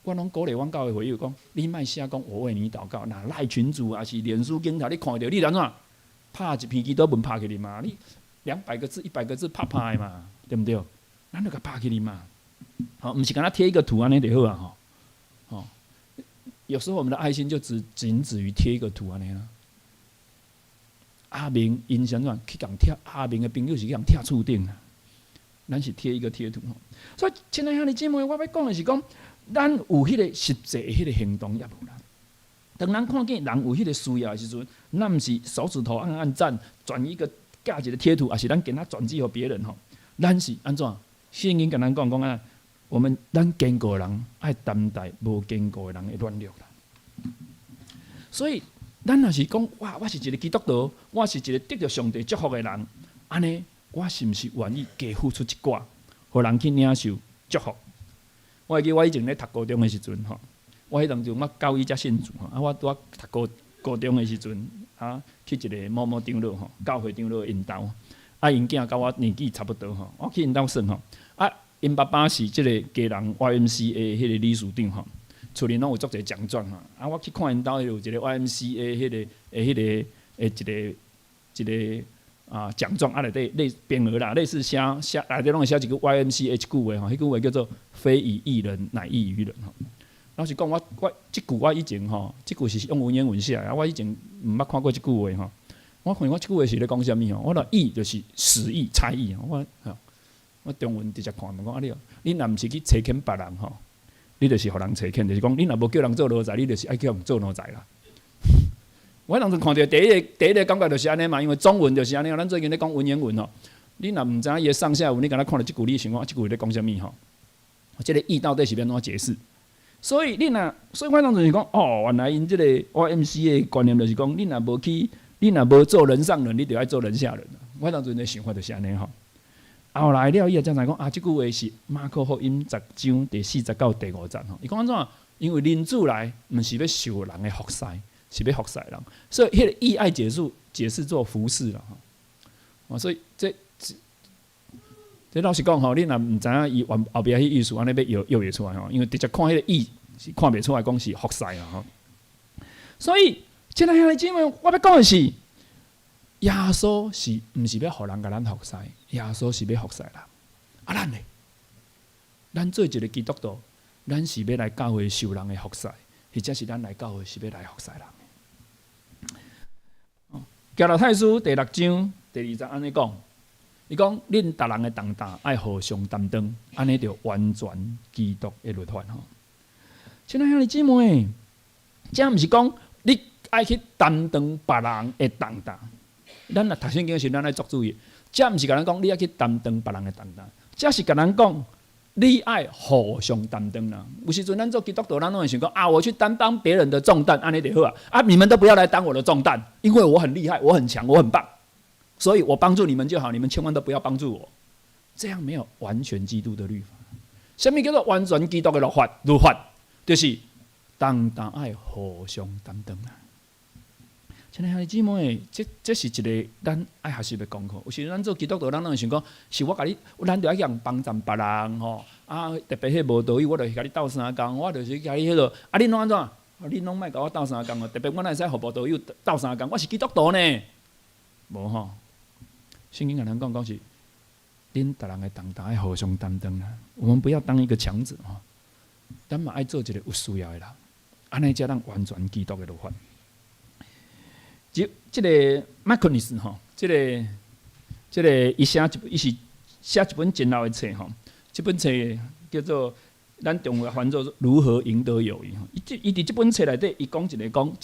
我拢鼓励阮教会会友讲，你莫写讲我为你祷告，那赖群主还是脸书顶头你看到，你安怎拍一篇祈祷文拍起嚟嘛？你200个字、100个字拍的嘛，对不对？咱就甲拍起嚟嘛。好，毋是干那贴一个图安尼就好啊吼。吼，有时候我们的爱心就仅止于贴一个图安尼啦。阿明因啥怎去共贴？阿明的朋友是去共贴厝顶啊，咱是贴一个贴图吼。所以，亲爱兄弟姊妹，我要讲的是讲，咱有迄个实际的迄个行动也无啦。当咱看见人有迄个需要的时阵，咱毋是手指头按赞，转一个架一个贴图，还是咱给他转寄给别人吼？咱是安怎？圣经跟咱讲啊，咱坚固的人爱担待无坚固的人的软弱啦。所以，咱若是讲哇，我是一个基督徒，我是一个得到上帝祝福的人，安尼，我是毋是愿意加付出一寡，互人去领受祝福？我会记我以前咧读高中的时阵吼。我迄当中，我高一才信主吼，我读高中的时阵，去一个某长老吼，教会长老因兜，因囝甲我年纪差不多吼，我去因兜算吼，因爸爸是即个家人 YMCA 迄个理事长吼，厝里拢有足侪奖状吼，我去看因兜有一个 YMCA 迄个一个奖状内底类匾额啦，类似写内底拢会写一个 YMCA 一句话吼，迄句话叫做“非以义人，乃义于人”吼。老实讲，我即句我以前吼，即句是用文言文写的，我以前毋捌看过即句话吼。我看我即句话是咧讲啥物吼？我讲义就是实义、差异吼。我中文直接看，讲你若毋是去差遣别人吼，你就是互人差遣，就是讲你若无叫人做奴才，你就是爱叫人做奴才啦。我当时看到第一个感觉就是安尼嘛，因为中文就是安尼，咱最近咧讲文言文吼，你若毋知影伊的上下文，你敢若看到即句，你想讲即句咧讲啥物吼？即个义到底是要安怎解释？所以我当时是讲，原来因即个 YMCA 的观念就是讲，你若无做人上人，你就要做人下人。我当时的想法就是安尼吼。后来了以后才知讲，即句话是马可福音10章第49、第5节吼。伊讲安怎？因为人子来，毋是要受人的服侍，是要服侍人。所以迄个义爱解释做服侍啦吼。所以这老实讲吼，你若毋知影伊后壁迄意思，安尼要摇袂出来吼，因为直接看迄个意是看袂出来，讲是服侍啦吼。所以，亲爱兄弟姊妹，我要讲的是，耶稣是毋是要互人甲咱服侍？耶稣是要服侍人。咱呢？咱做一个基督徒，咱是要来教会受人的服侍，或者是咱来教会是要来服侍人。加拉太书第6章第2节安尼讲。伊讲，恁逐人的重担爱互相担当，安尼就完全基督的律法吼。亲爱兄弟姊妹，这毋是讲你爱去担当别人的重担。咱若读圣经时，咱爱作注意，这毋是甲咱讲你爱去担当别人的重担，这是甲咱讲你爱互相担当啦。有时阵咱做基督徒，咱拢会想讲我去担当别人的重担，安尼就好啊。你们都不要来当我的重担，因为我很厉害，我很强，我很棒。所以我帮助你们就好，你们千万都不要帮助我。这样没有完全基督的律法。什么叫做完全基督的律法？就是担当爱互相担当啊！亲爱兄弟姊妹，这是一个咱爱学习的功课。有时咱做基督徒，咱拢会想讲，是我甲你，咱就爱去帮助别人吼。特别迄无道义，我就是甲你斗相共，我就是甲你迄落。你拢安怎？你拢莫甲我斗相共哦。特别我哪会使互无道义斗相共？我是基督徒呢，无吼。圣经跟咱讲是，恁逐人的重担爱互相担当啦。我们不要当一个强者吼，咱嘛爱做一个有需要的人，安尼才能完全基督的律法。这个马可尼斯吼，这个伊是写一本真老的册吼，这本册叫做咱中华翻做如何赢得友谊吼。伊伫这本册内底，伊讲一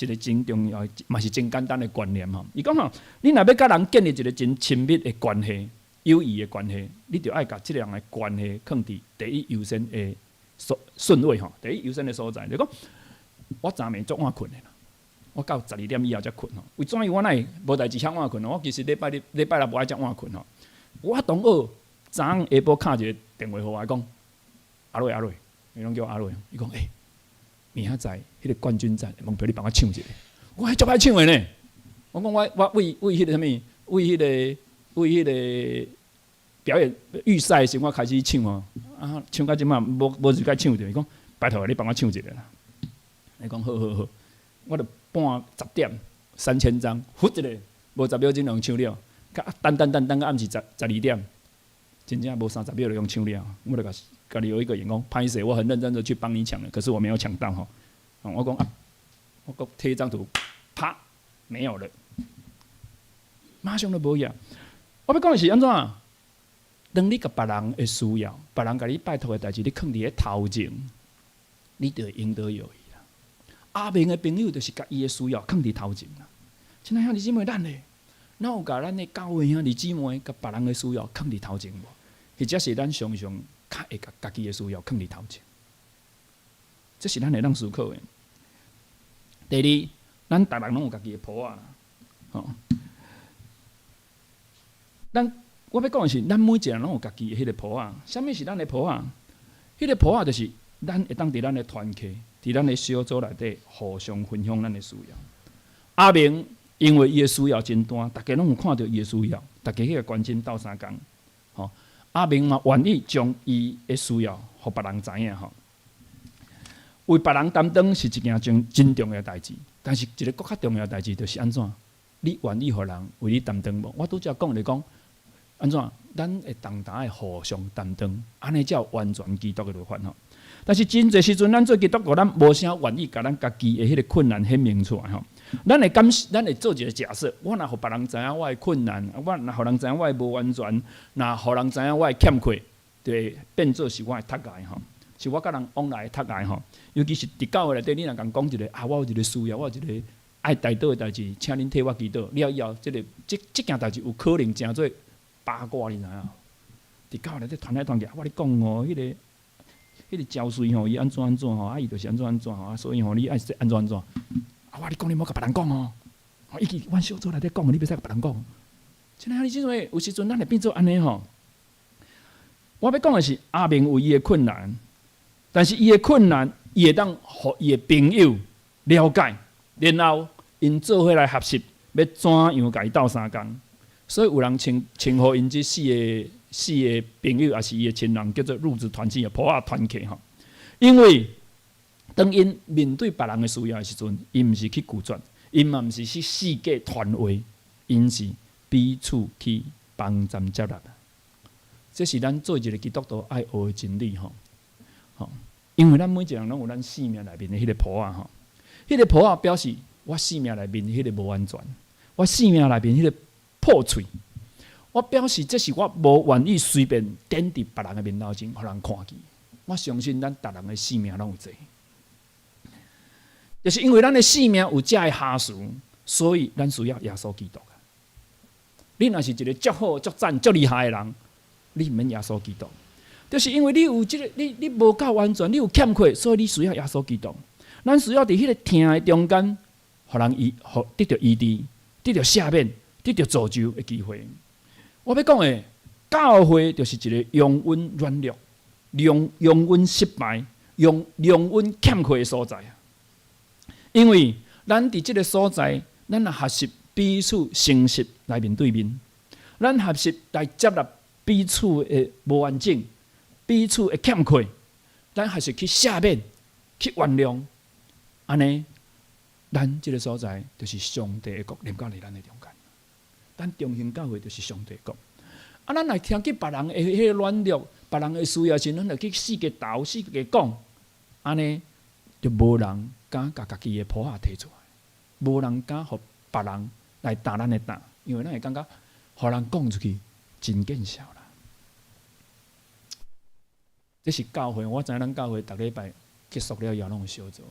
个真重要，嘛是真简单的观念吼。伊讲吼，你若要甲人建立一个真亲密的关系、友谊的关系，你就爱甲这样的关系放伫第一优先的顺位吼，第一优先的所在。就讲我昨暝足晚困的啦，我到12点以后才困吼。为怎样我哪会无代志遐晚困？我其实礼拜六无爱遮晚困吼。我同学昨昏下晡敲一个电话互我讲，阿瑞，伊拢叫阿瑞，伊讲明仔载迄个冠军战，蒙皮你帮我唱一下。我还足歹唱的呢。我讲我为迄个啥物，为迄个表演预赛时，我开始唱哦。唱到即满无时间唱着，伊讲拜托你帮我唱一下啦。伊讲好，我著半10点3000张，呼一个无10秒钟就唱了，等到暗时12点，真正无30秒就用唱了。我著甲你有一个眼光，拍摄我很认真的去帮你抢了，可是我没有抢到吼。我讲啊，我搁贴一张图，啪，没有了，马上就无影。我要讲的是安怎？当你甲别人的需要，别人甲你拜托的代志，你放伫咧头前，你就会赢得有伊啦。阿明的朋友就是甲伊的需要放伫头前啦。亲爱兄弟姊妹，咱咧，哪有甲咱的教会兄弟姊妹甲别人的需要放伫头前无？或者是咱常常较会甲家己的需要放伫头前？这是咱会当思考的。第二，咱逐人拢有家己的谱啊，吼。我要讲的是，咱每一个人拢有家己的迄个谱啊。什么是咱的谱啊？迄个谱啊，就是咱会当伫咱的团契，伫咱的小组内底互相分享咱的需要。阿明因为伊的需要真大，大家拢有看到伊的需要，大家迄个关心斗相共。吼，阿明嘛愿意将伊的需要互别人知影吼。为别人担当是一件真重要的代志，但是一个更较重要的代志就是安怎？你愿意互人为你担当无？我拄则讲咧讲。安怎？咱会同大家互相担当，安尼才有完全基督的律法吼。但是真侪时阵，咱做基督徒，咱无啥愿意甲咱家己的迄个困难显明出来吼。咱会做一个假设，我若互别人知影我的困难，我若互人知影我的无完全，若互人知影我的欠缺，就会变做是我的窒碍吼，是我甲人往来的窒碍吼。尤其是伫教会内底，你若共讲一个啊，我有一个需要，我有一个爱带倒的代志，请恁替我祈祷。了以后，即件代志有可能成做八卦，你知影？伫教会内底传来传去，我咧讲吼，迄个教水吼，伊安怎吼，啊伊就是安怎吼，啊所以吼你爱安怎。啊我咧讲你莫甲别人讲吼，伊去阮小组内底讲，你袂使甲别人讲。像安尼即种有时阵咱会变做安尼吼。我要讲的是阿明有伊的困难，但是伊的困难，伊会当互伊的朋友了解，然后因做伙来学习，要怎样甲伊斗相共。所以有人称呼因这四个朋友，也是伊的亲人，叫做入职团契的普雅团契吼。因为当因面对别人的需要的时阵，因毋是去拒绝，因嘛毋是去世界传话，因是彼此去帮咱接纳。这是咱做一个基督徒爱学的真理吼。因为咱每一个人拢有咱生命内面的迄个普雅吼，迄个普雅表示我生命内面的迄个无完全，我生命内面迄个破碎，我表示这是我无愿意随便点伫别人的面头前，互人看见。我相信咱逐人的生命拢有这，就是因为咱的生命有这个下属，所以咱需要耶稣基督。你若是一个足好、足赞、足厉害的人，你毋免耶稣基督，就是因为你有这个，你无够完全，你有欠缺，所以你需要耶稣基督。咱需要伫迄个疼的中间，互人得到医治，得到赦免。得到造就的机会。我要讲的教会就是一个容允软弱、容允失败、容允欠缺的所在。因为咱伫这个所在，咱也学习彼此诚实来面对面，咱学习来接纳彼此的无完整、彼此的欠缺，咱学习去赦免、去原谅。安尼，咱这个所在就是上帝的国临到伫咱的中间。咱中心教会就是上帝国。啊，咱来听见别人的迄个软弱，别人的需要时，咱就去四个斗、四个讲，安尼就无人敢甲家己的谱仔摕出来，无人敢互别人来担咱的担，因为咱会感觉，互人讲出去真见效啦。这是教会，我知影咱教会逐礼拜结束了以后，拢有小组，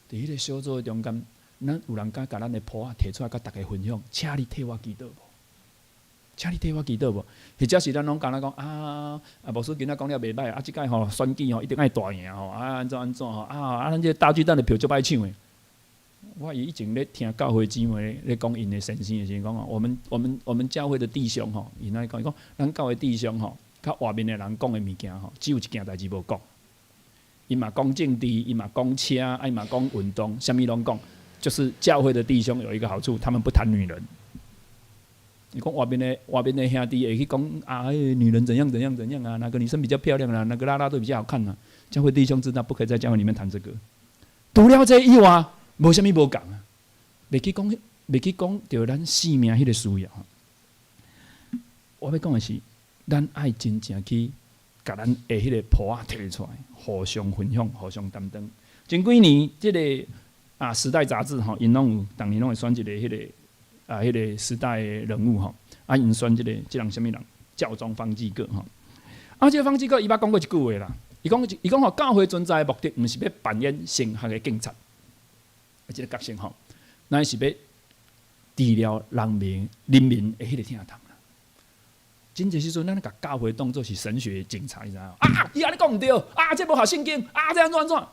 伫迄个小组的中间，咱有人敢甲咱的谱仔摕出来，甲大家分享，请你替我祈祷无？请你替我祈祷无？或者是咱拢敢若讲啊，牧师今仔讲了袂歹，即摆吼选举吼一定爱大赢吼，安怎吼咱这大巨蛋的票足歹抢的。我以前咧听教会姊妹咧讲因的神仙的时候讲我们教会的弟兄吼，因来讲咱教会弟兄吼，较外面的人讲的物件吼，只有一件代志无讲。伊嘛讲政治，伊嘛讲车，伊嘛讲运动，啥物拢讲。就是教会的弟兄有一个好处，他们不谈女人。你讲外边的兄弟会去讲啊，女人怎样啊，哪个女生比较漂亮啊，哪个拉拉队比较好看啊。教会弟兄知道不可以在教会里面谈这个。除了这以外，无啥物无讲啊。袂去讲着咱生命迄个需要。我要讲的是，咱爱真正去，甲咱的迄个谱仔摕出来，互相分享，互相担当。前几年即、个《时代》杂志吼，因拢有逐年拢会选一个迄、迄个时代的人物吼，因选即人什么人？教宗方济各吼。即个方济各伊捌讲过一句话啦，伊讲吼，教会存在的目的，毋是要扮演神学的警察，即个角色吼，咱是要治疗人民的迄个疼痛啦。真侪时阵，咱甲教会当作是神学警察，你知道吗？伊安尼讲毋对，这无合圣经，这样怎样？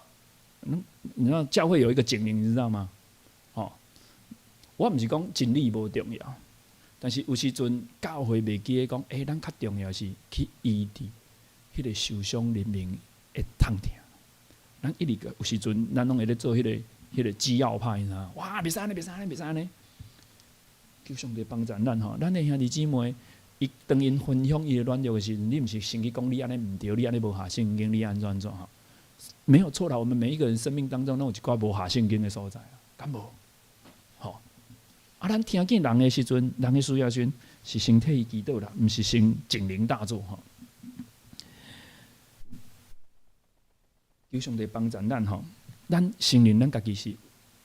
你知道教会有一个警铃，你知道吗？我毋是讲真理无重要，但是有时阵教会袂记得讲，咱较重要是去医治迄个受伤人民的痛痛。咱一直有时阵，咱拢会咧做迄个基要派，你知道吗？哇，袂使安尼，袂使安尼，袂使安尼。求上帝帮助咱吼，咱的兄弟姊妹，伊当因分享伊的软弱的时候，你毋是先去讲你安尼毋对，你安尼无合圣经，你安怎吼？没有错啦，我们每一个人生命当中都有一寡无合圣经的所在啊，敢无？咱听见人的时阵，人的需要时，是身体祈祷啦，毋是先警铃大作吼。求上帝帮助咱吼，咱承认咱家己是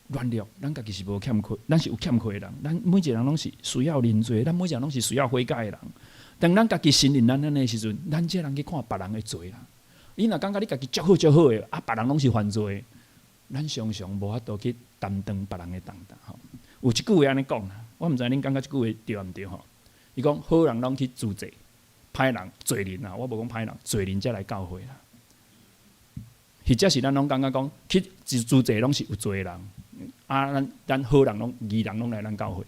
软弱，咱家己是无欠缺，咱是有欠缺的人，咱每一个人拢是需要认罪，咱每一个人拢是需要悔改的人。当咱家己承认咱的时阵，咱这人去看别人的罪啦。你若感觉你家己足好足好的，别人拢是犯罪，咱常常无法度去担当别人的担当吼。有一句话安尼讲啦，我毋知恁感觉即句话对毋对吼？伊讲好人拢去自责，歹人罪人啊，我无讲歹人，罪人才来教会啦。或者是咱拢感觉讲去自责拢是有罪的人，咱好人拢义人拢来咱教会。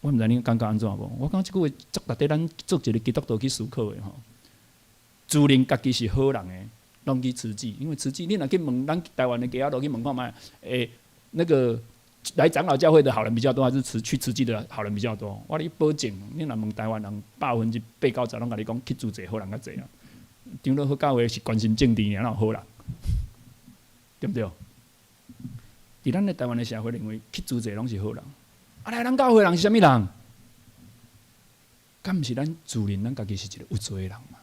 我毋知恁感觉安怎无？我讲即句话足值得咱做一个基督徒去思考的吼。自认家己是好人的，拢去慈济，因为慈济你若去问咱台湾的家仔，落去问看卖，那个。来长老教会的好人比较多，还是去慈济的好人比较多？我咧保证，你若问台湾人80%拢甲你讲去自济好人较济啊。长老好教会是关心政治，哪有好人？对毋对？伫咱的台湾的社会认为去自济拢是好人，来咱教会人是啥物人？敢毋是咱自认咱家己是一个有罪的人嘛？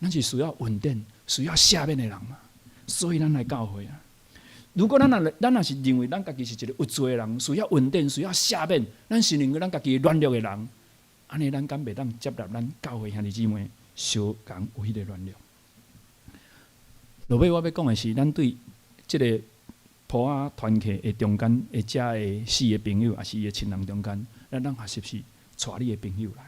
咱是需要稳定、需要赦免的人嘛？所以咱来教会啊。如果咱若是认为咱家己是一个有罪的人，需要稳定，需要赦免，咱是认为咱家己软弱的人，安尼咱敢袂当接纳咱教会兄弟姊妹相共有迄个软弱？落尾我要讲的是，咱对即个普仔团契的中间的遮的4个朋友，也是伊的亲人中间，咱也是不是带你的朋友来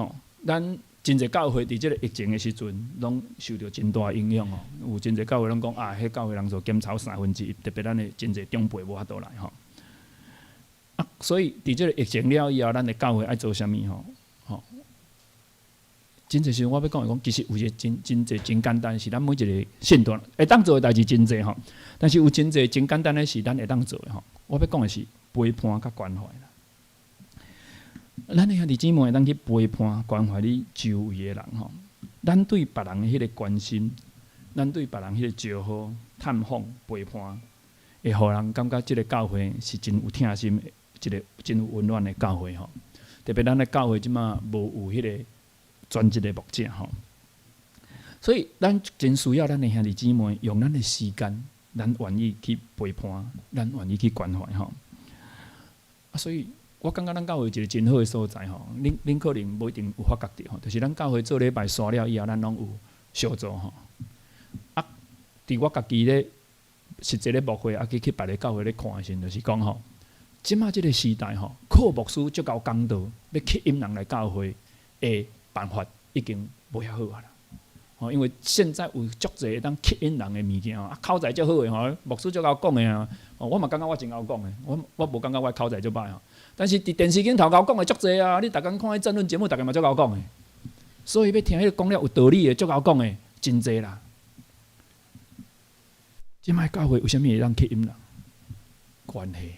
啦？咱。真侪教会伫即个疫情的时阵，拢受到真大影响哦。有真侪教会拢讲迄教会人数减少1/3，特别咱的真侪长辈无法度来吼。所以伫即个疫情了以后，咱的教会爱做啥物吼？真侪时阵我要讲，其实有一个真侪真简单，是咱每一个信徒会当做的代志真侪吼。但是有真侪真简单的是咱会当做的吼。我要讲的是陪伴甲关怀啦。咱的兄弟姊妹，咱去陪伴关怀你周围的人吼。咱对别人的迄个关心，咱对别人迄个招呼、探访、陪伴，会互人感觉即个教会是真有疼心，一个真有温暖的教会吼。特别咱的教会即马无有迄个专职的牧者吼，所以咱真需要咱的兄弟姊妹用咱的时间，咱愿意去陪伴，咱愿意去关怀吼。所以。我感觉咱教会一个真好的所在吼，恁可能无一定有发觉到吼，就是咱教会做礼拜刷了以后，咱拢有小组吼。伫我家己咧实际咧牧会，去别个教会咧看的时阵，就是讲吼，即马即个时代吼，靠牧师足够讲道，要吸引人来教会的办法已经无遐好啊啦。因为现在有足侪会当吸引人的物件口才足好的吼，牧师足够讲的啊。我嘛感觉我真够讲的，我无感觉我口才足歹吼。但是伫电视镜头讲的足侪啊！你逐工看迄政论节目，逐个嘛足够讲的。所以要听迄个讲了有道理的，足够讲的真侪啦。即摆教会为虾米会当吸引人？关系。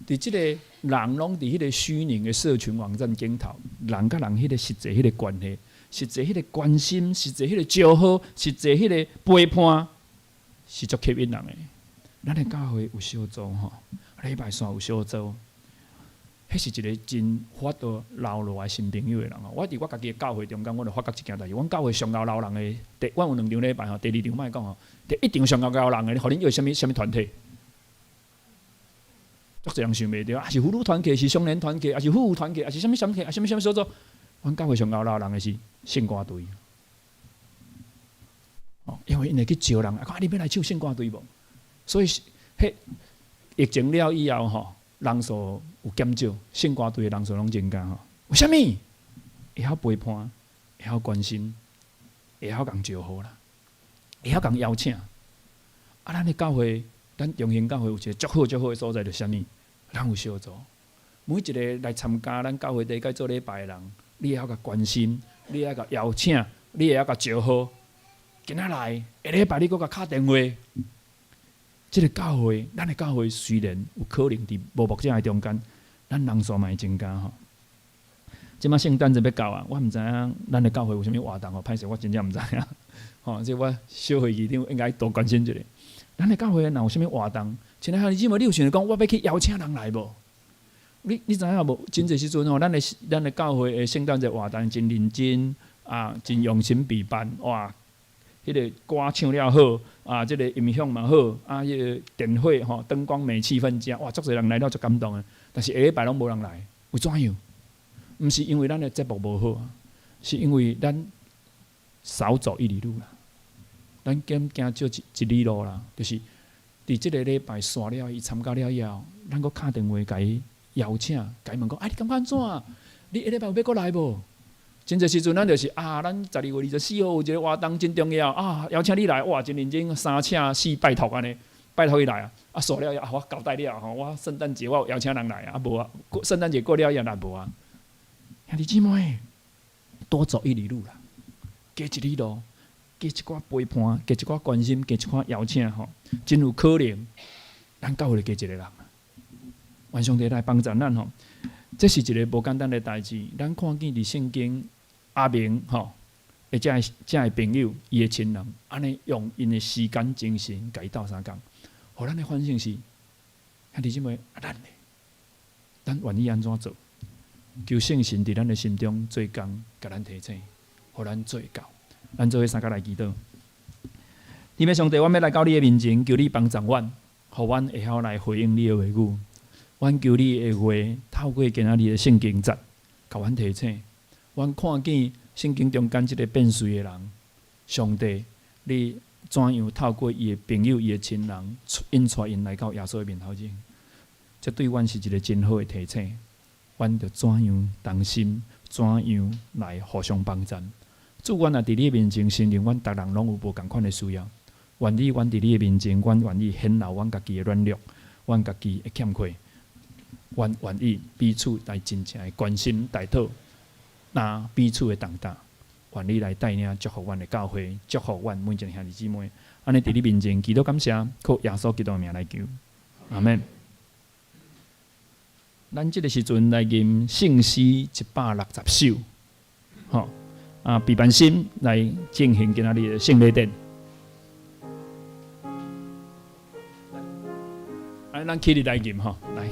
伫即个人拢伫迄个虚拟的社群网站顶头，人甲人迄个实际迄个关系。实际迄个关心，实际迄个招呼，实际迄个陪伴，是足吸引人的。咱的教会有小组吼，礼拜三有小组，迄是一个真法度留落来新朋友的人哦。我伫我家己的教会中间，我就发觉一件代志，阮教会上交人的，阮有2场礼拜吼，第2场莫讲吼，第1场上交人的，互恁要什么团体？足侪人想袂到，啊是妇女团契，是少年团契，啊是妇孺团契，啊是什么团契，啊什么所做？阮教会上交人的是圣歌队。哦，因为因会去招人，啊，你要来唱圣歌队无？所以，迄疫情了以后吼，人数有减少，圣歌队的人数拢增加吼。为虾米？会晓陪伴，会晓关心，会晓共招呼啦，会晓共邀请。啊，咱的教会，咱中兴教会有一个足好的所在，就是虾米？咱有小组，每一个来参加咱教会第一做礼拜的人，你会晓甲关心，你会晓甲邀请，你会晓甲招呼。今仔来，下礼拜你搁甲敲电话。即个教会，咱的教会虽然有可能伫无牧者的中间，咱人数嘛会增加吼。即摆圣诞节要到啊，我毋知影咱的教会有啥物活动哦，歹势我真正毋知影。吼，即我小会议长应该多关心一下。咱的教会若有啥物活动，亲爱兄弟姊妹，你有想讲我要去邀请人来无？你知影无？真侪时阵吼，咱的教会的圣诞节活动真认真啊，真用心备办哇。迄个歌唱了好啊，即个音响嘛好啊，迄个电火吼灯光美气氛佳，哇，足侪人来了足感动的。但是下礼拜拢无人来，为怎样？毋是因为咱的节目无好啊，是因为咱少走一里路啦，咱减少一里路啦，就是伫即个礼拜煞了伊参加了以后，咱搁敲电话甲伊邀请，甲伊问讲，你感觉安怎？你下礼拜有要过来无？真侪时阵，咱就是啊，咱12月24号有一个活动真重要啊，邀请你来，哇，真认真3请4拜托安尼，拜托伊来啊，啊，煞了啊，我交代了吼，我圣诞节我有邀请人来啊，无啊，圣诞节过了以后无啊，兄弟姊妹，多走一里路啦，加一里路，加一寡陪伴，加一寡关心，加一寡邀请吼，真有可能，咱教会加一个人啊，愿上帝来帮助咱吼。这是一个无简单的代志，咱看见伫圣经阿明吼，遮个朋友，伊的亲人，安尼用因的时间精神，甲伊斗相共，互咱的反省是，兄弟姊妹，咱愿意安怎做？求圣神伫咱的心中做工，甲咱提醒，互咱做到。咱做伙三甲来祈祷。天父上帝，我要来到你的面前，求你帮助阮，互阮会晓来回应你的话语。阮求你的话，透过今仔日的圣经节，甲阮提醒。阮看见圣经中间即个变碎的人，上帝，你怎样透过伊的朋友、伊的亲人，引带因来到耶稣的面头前？这对阮是一个真好的提醒。阮着怎样同心，怎样来互相帮助？主，阮也伫你面前承认，阮逐人拢有无共款的需要。愿意阮伫你面前，阮愿意显露阮家己的软弱，阮家己的欠缺。阮愿意彼此来真正的关心代祷，那彼此的同担，愿意来带领祝福阮的教会，祝福阮每一个兄弟姊妹。安尼伫你面前，祈祷感谢，靠耶稣基督的名来求，阿门。咱即个时阵来吟圣诗160首，吼啊，备办心来进行今仔日的圣礼典。来，咱起立来吟吼，来。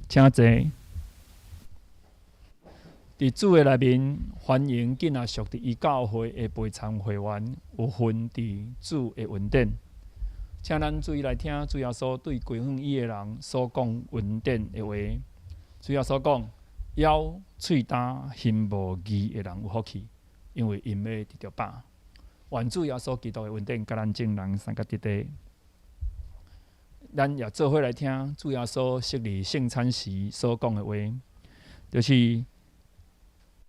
请坐。伫主的内面，欢迎今仔属伫伊教会的陪参会员，有份伫主的恩典。请咱注意来听主耶稣对归向伊的人所讲恩典的话。主耶稣讲：枵喙干、心无义的人有福气，因为因要得着饱。愿主耶稣基督的恩典，甲咱众人三个伫地。咱也做伙来听主耶稣昔日圣餐时所讲的话，就是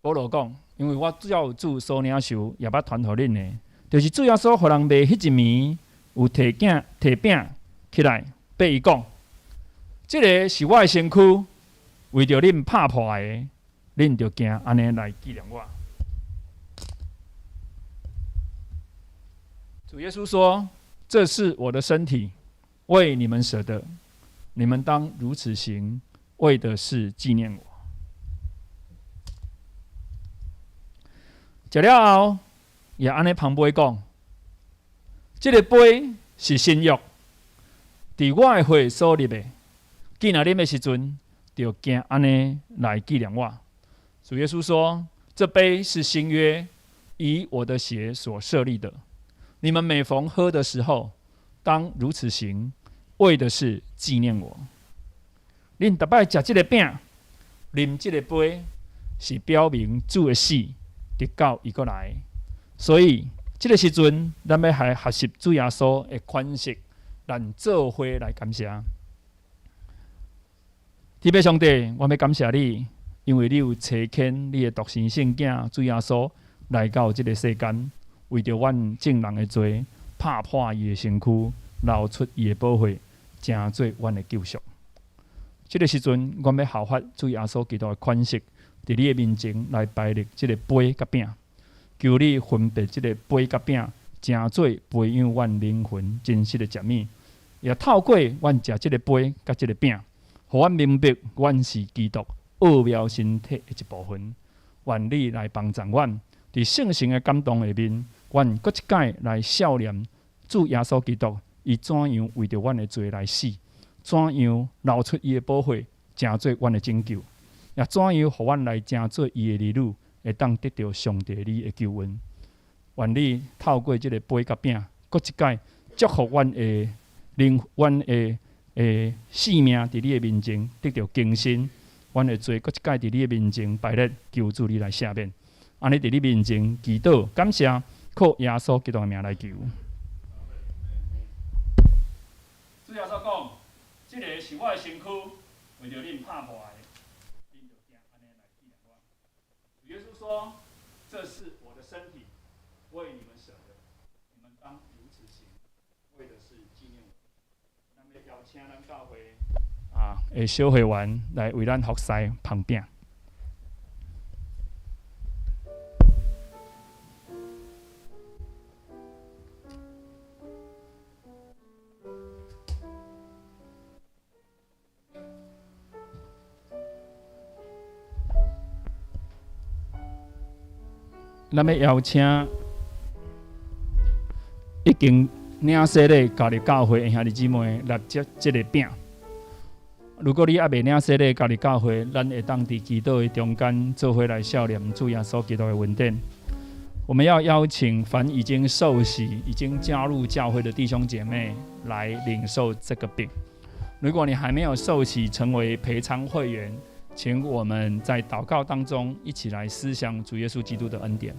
保罗讲，因为我照主所领受，也捌传互恁的，就是主耶稣互人卖迄一暝，有摕饼起来，八伊讲：即个是我的身躯，为着恁拍破的，恁着行安尼来纪念我。主耶稣说：“这是我的身体，为你们舍的，你们当如此行，为的是纪念我。”食了后，也安尼旁杯讲：“这个杯是新约，伫我的血所立的。既然啉的时阵，就行安尼来纪念我。”主耶稣说：“这杯是新约，以我的血所设立的。你们每逢喝的时候，当如此行，为的是纪念我。恁逐摆食这个饼，啉这个杯，是表明主的死。”直到伊过来，所以这个时阵，咱要还学习主耶稣的款式，咱做伙来感谢。天父上帝，我要感谢你，因为你有差遣你的独生圣囝主耶稣来到这个世间，为着阮众人的罪，拍破伊的身躯，流出伊的宝血，成做阮的救赎。这个时阵，我要效法主耶稣基督的款式。伫你的面前来摆列这个杯甲饼，求你分别这个杯甲饼，成做培养阮灵魂真实的食物，也透过阮食这个杯甲这个饼，互阮明白阮是基督奥妙身体的一部分。愿你来帮助阮，伫圣神的感动下面，阮搁一摆来孝念主耶稣基督，伊怎样为着阮的罪来死，怎样流出伊的宝血，成做阮的拯救。也怎样，互阮来成做伊的儿女，会当得到上帝你的救恩。愿你透过这个杯甲饼，搁一摆祝福阮的阮的性命伫你的面前得到更新，阮的罪搁一摆伫你的面前摆列，求主你来赦免。安尼伫你面前祈祷，感谢，靠耶稣基督的名来求。主耶稣讲，这个是我的身躯，为着恁拍破的。耶稣说：“这是我的身体，为你们舍的，你们当如此行，为的是纪念我。”咱要邀请咱教会的小会员来为咱服侍旁边。咱要邀请已经领洗礼加入教会的兄弟姊妹来接这个饼。如果你还未领洗礼加入教会，咱会当伫祈祷的中间做伙来孝念主耶稣基督的恩典。我们要邀请凡已经受洗、已经加入教会的弟兄姐妹来领受这个饼。如果你还没有受洗成为陪参会员，请我们在祷告当中一起来思想主耶稣基督的恩典。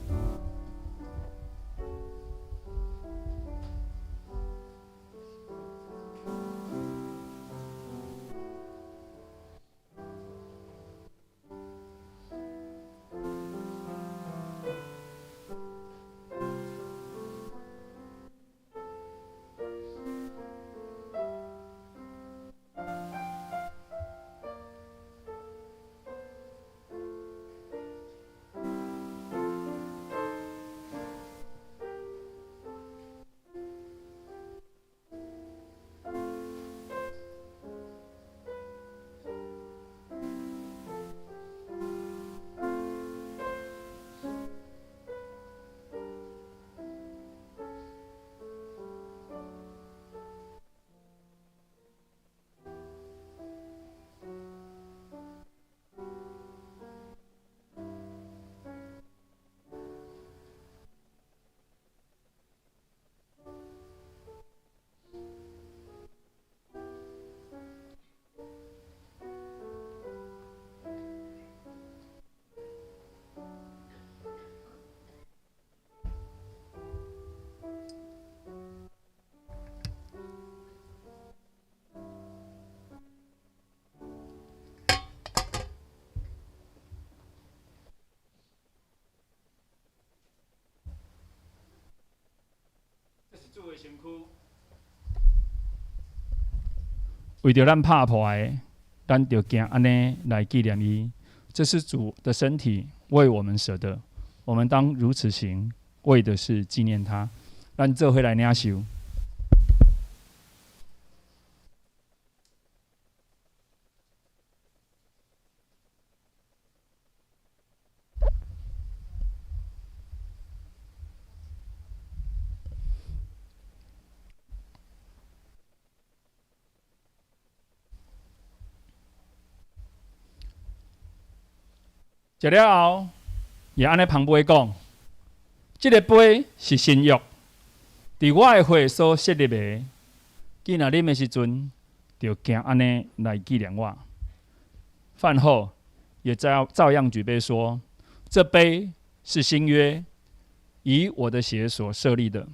主的身躯，为着咱拍破的，咱就行安尼来纪念伊。这是主的身体，为我们舍的，我们当如此行，为的是纪念他。咱做伙来领受。食了后，也安尼旁边讲，这个杯是新约，伫我的血所设立的。既然啉的时阵，就行安尼来纪念我。饭后也照样举杯说：这杯是新约，以我的血所设立的。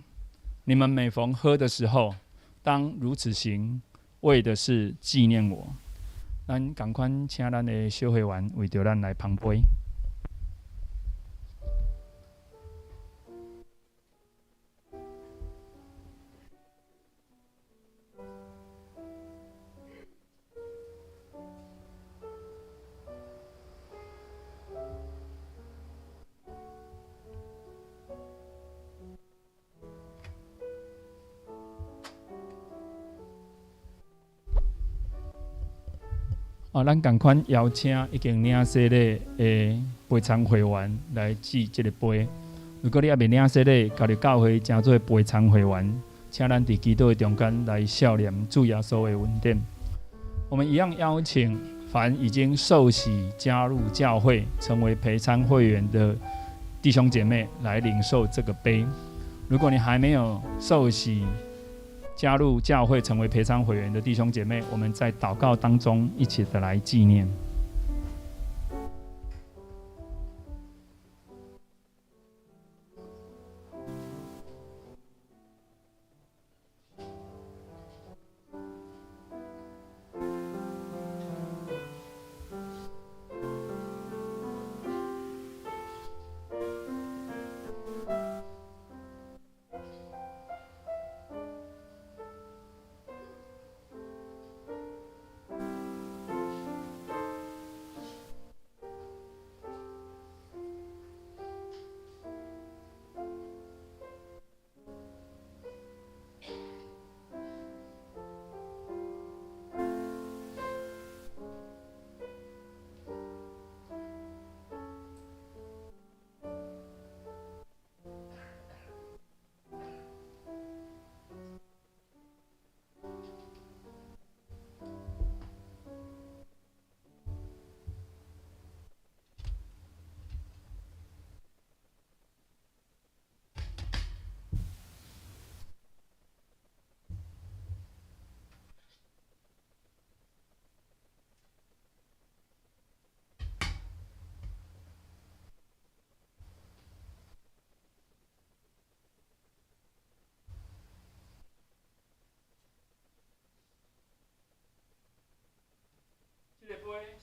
你们每逢喝的时候，当如此行，为的是纪念我。咱赶快请咱的小会员为着咱来捧杯。咱赶快邀请已经领洗礼的陪参会员来祭这个杯。如果你还未领洗礼，加入教会成做陪参会员，请咱伫祈祷的中间来效念主耶稣的恩典。我们一样邀请凡已经受洗加入教会、成为陪参会员的弟兄姐妹来领受这个杯。如果你还没有受洗，加入教会成为陪参会员的弟兄姐妹，我们在祷告当中一起的来纪念。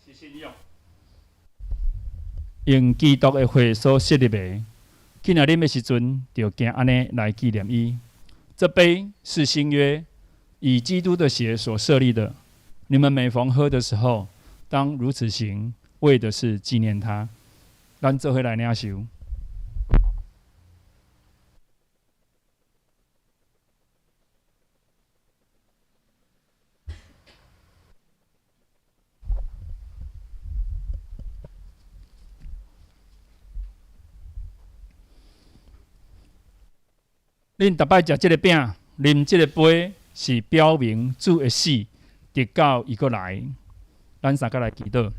是信仰，用基督的血所设立的。今日啉的时阵，就行安尼来纪念伊。这杯是新约，以基督的血所设立的。你们每逢喝的时候，当如此行，为的是纪念他。咱做伙来领受。恁逐摆食即个饼、啉即个杯，是表明主的死，直到伊过来。咱三个来祈祷。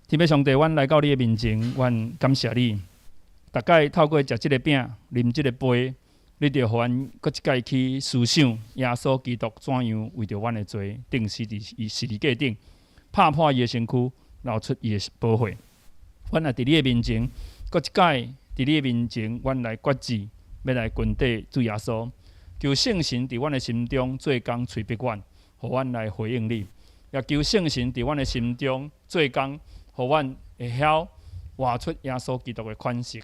天父上帝，阮来到你的面前，阮感谢你。大概透过食即个饼、啉即个杯，你就互阮搁一摆去思想耶稣基督怎样为着阮的罪，钉死伫十字架顶，拍破伊的身躯，流出伊的宝血。阮也伫你的面前，搁一摆伫你的面前，阮来决志。要来grund底主耶稣，求圣神伫阮的心中做工催逼阮，互阮来回应你；也求圣神伫阮的心中做工，互阮会晓活出耶稣基督的款式，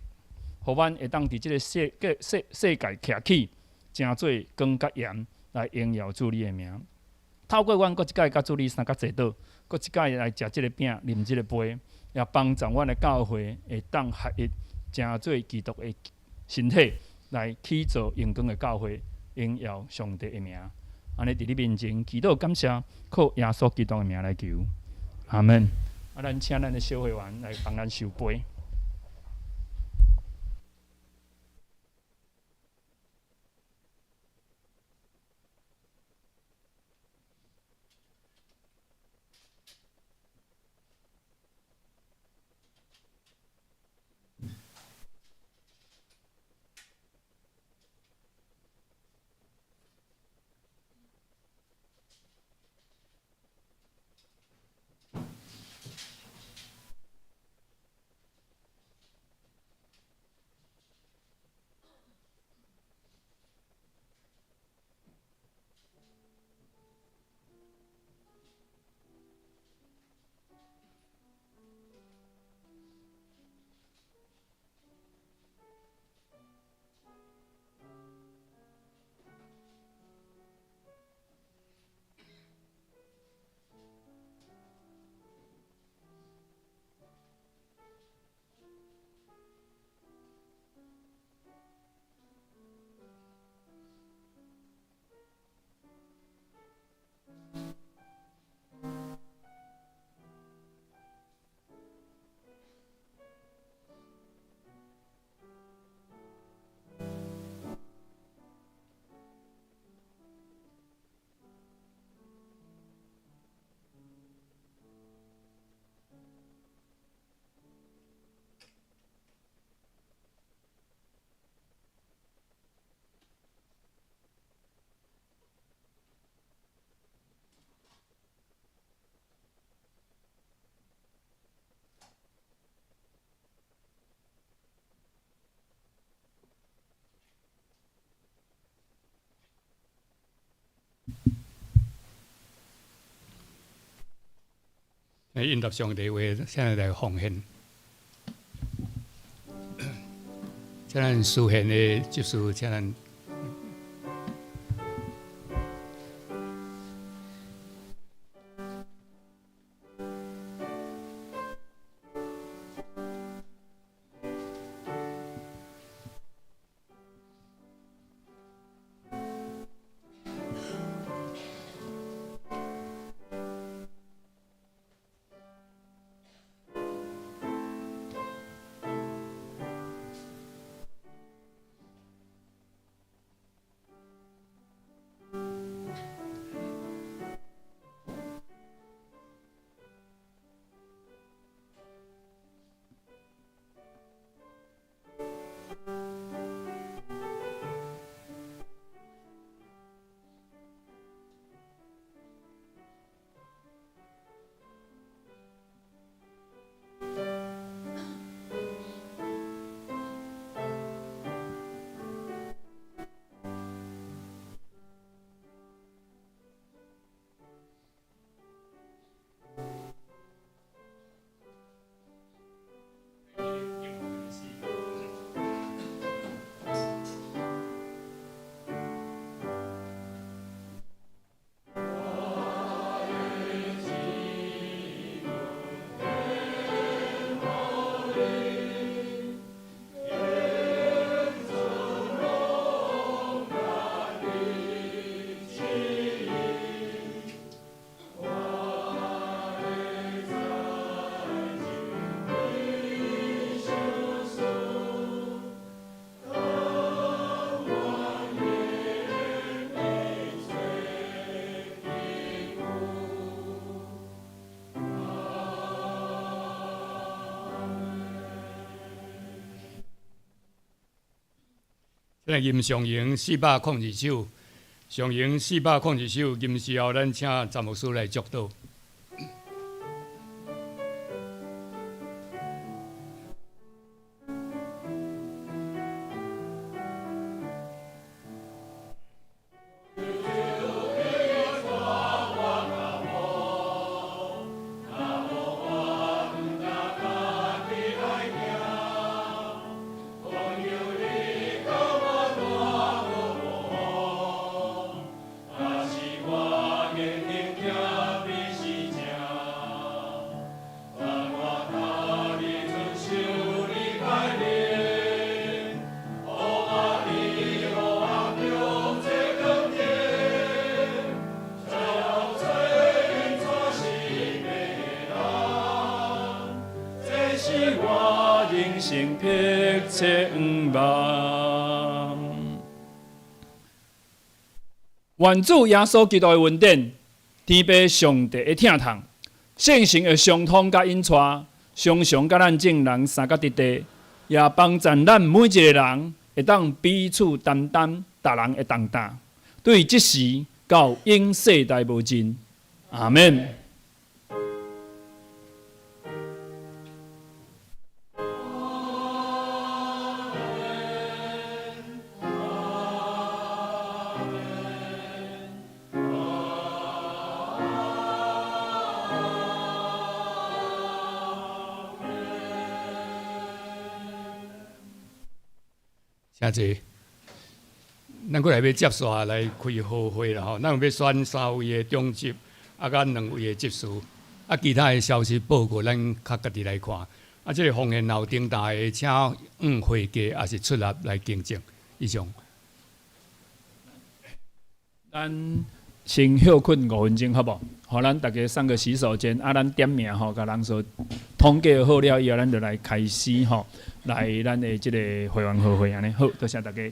互阮会当伫即个世界徛起，正做光甲盐来荣耀主你的名。透过阮，搁一届甲主你三角坐倒，搁一届来食即个饼、啉即个杯，也帮助阮的教会会当合一，成做基督的身体，来起造荣光的教会，荣耀上帝的名。安尼伫你面前祈祷感谢，靠耶稣基督的名来求，阿门。咱请咱的小会员来帮咱受杯。应答上帝话，现在来奉献。请咱书献的就是请咱。咱吟上营402首，上营402首，吟时后咱请詹牧师来祝祷。人生迫切望。愿主耶稣基督的恩典，天父上帝的疼痛，圣神的相通甲引带，常常甲咱众人三角伫地，也帮助咱每一个人会当彼此担当，达人会同担，对即时到永世代无尽。阿门。诚济，咱过来要接续来开好会啦吼，咱有要选3位的中级，啊，甲2位的执事，啊，其他的消息报告咱较家己来看。啊，即个奉献楼顶大的，请会家也是出来来竞争。以上。咱先休困5分钟，好无？互咱大家上个洗手间，啊，咱点名吼，甲人说统计好了以后，咱就来开始吼，来咱的即个会员好会安尼好，多谢大家。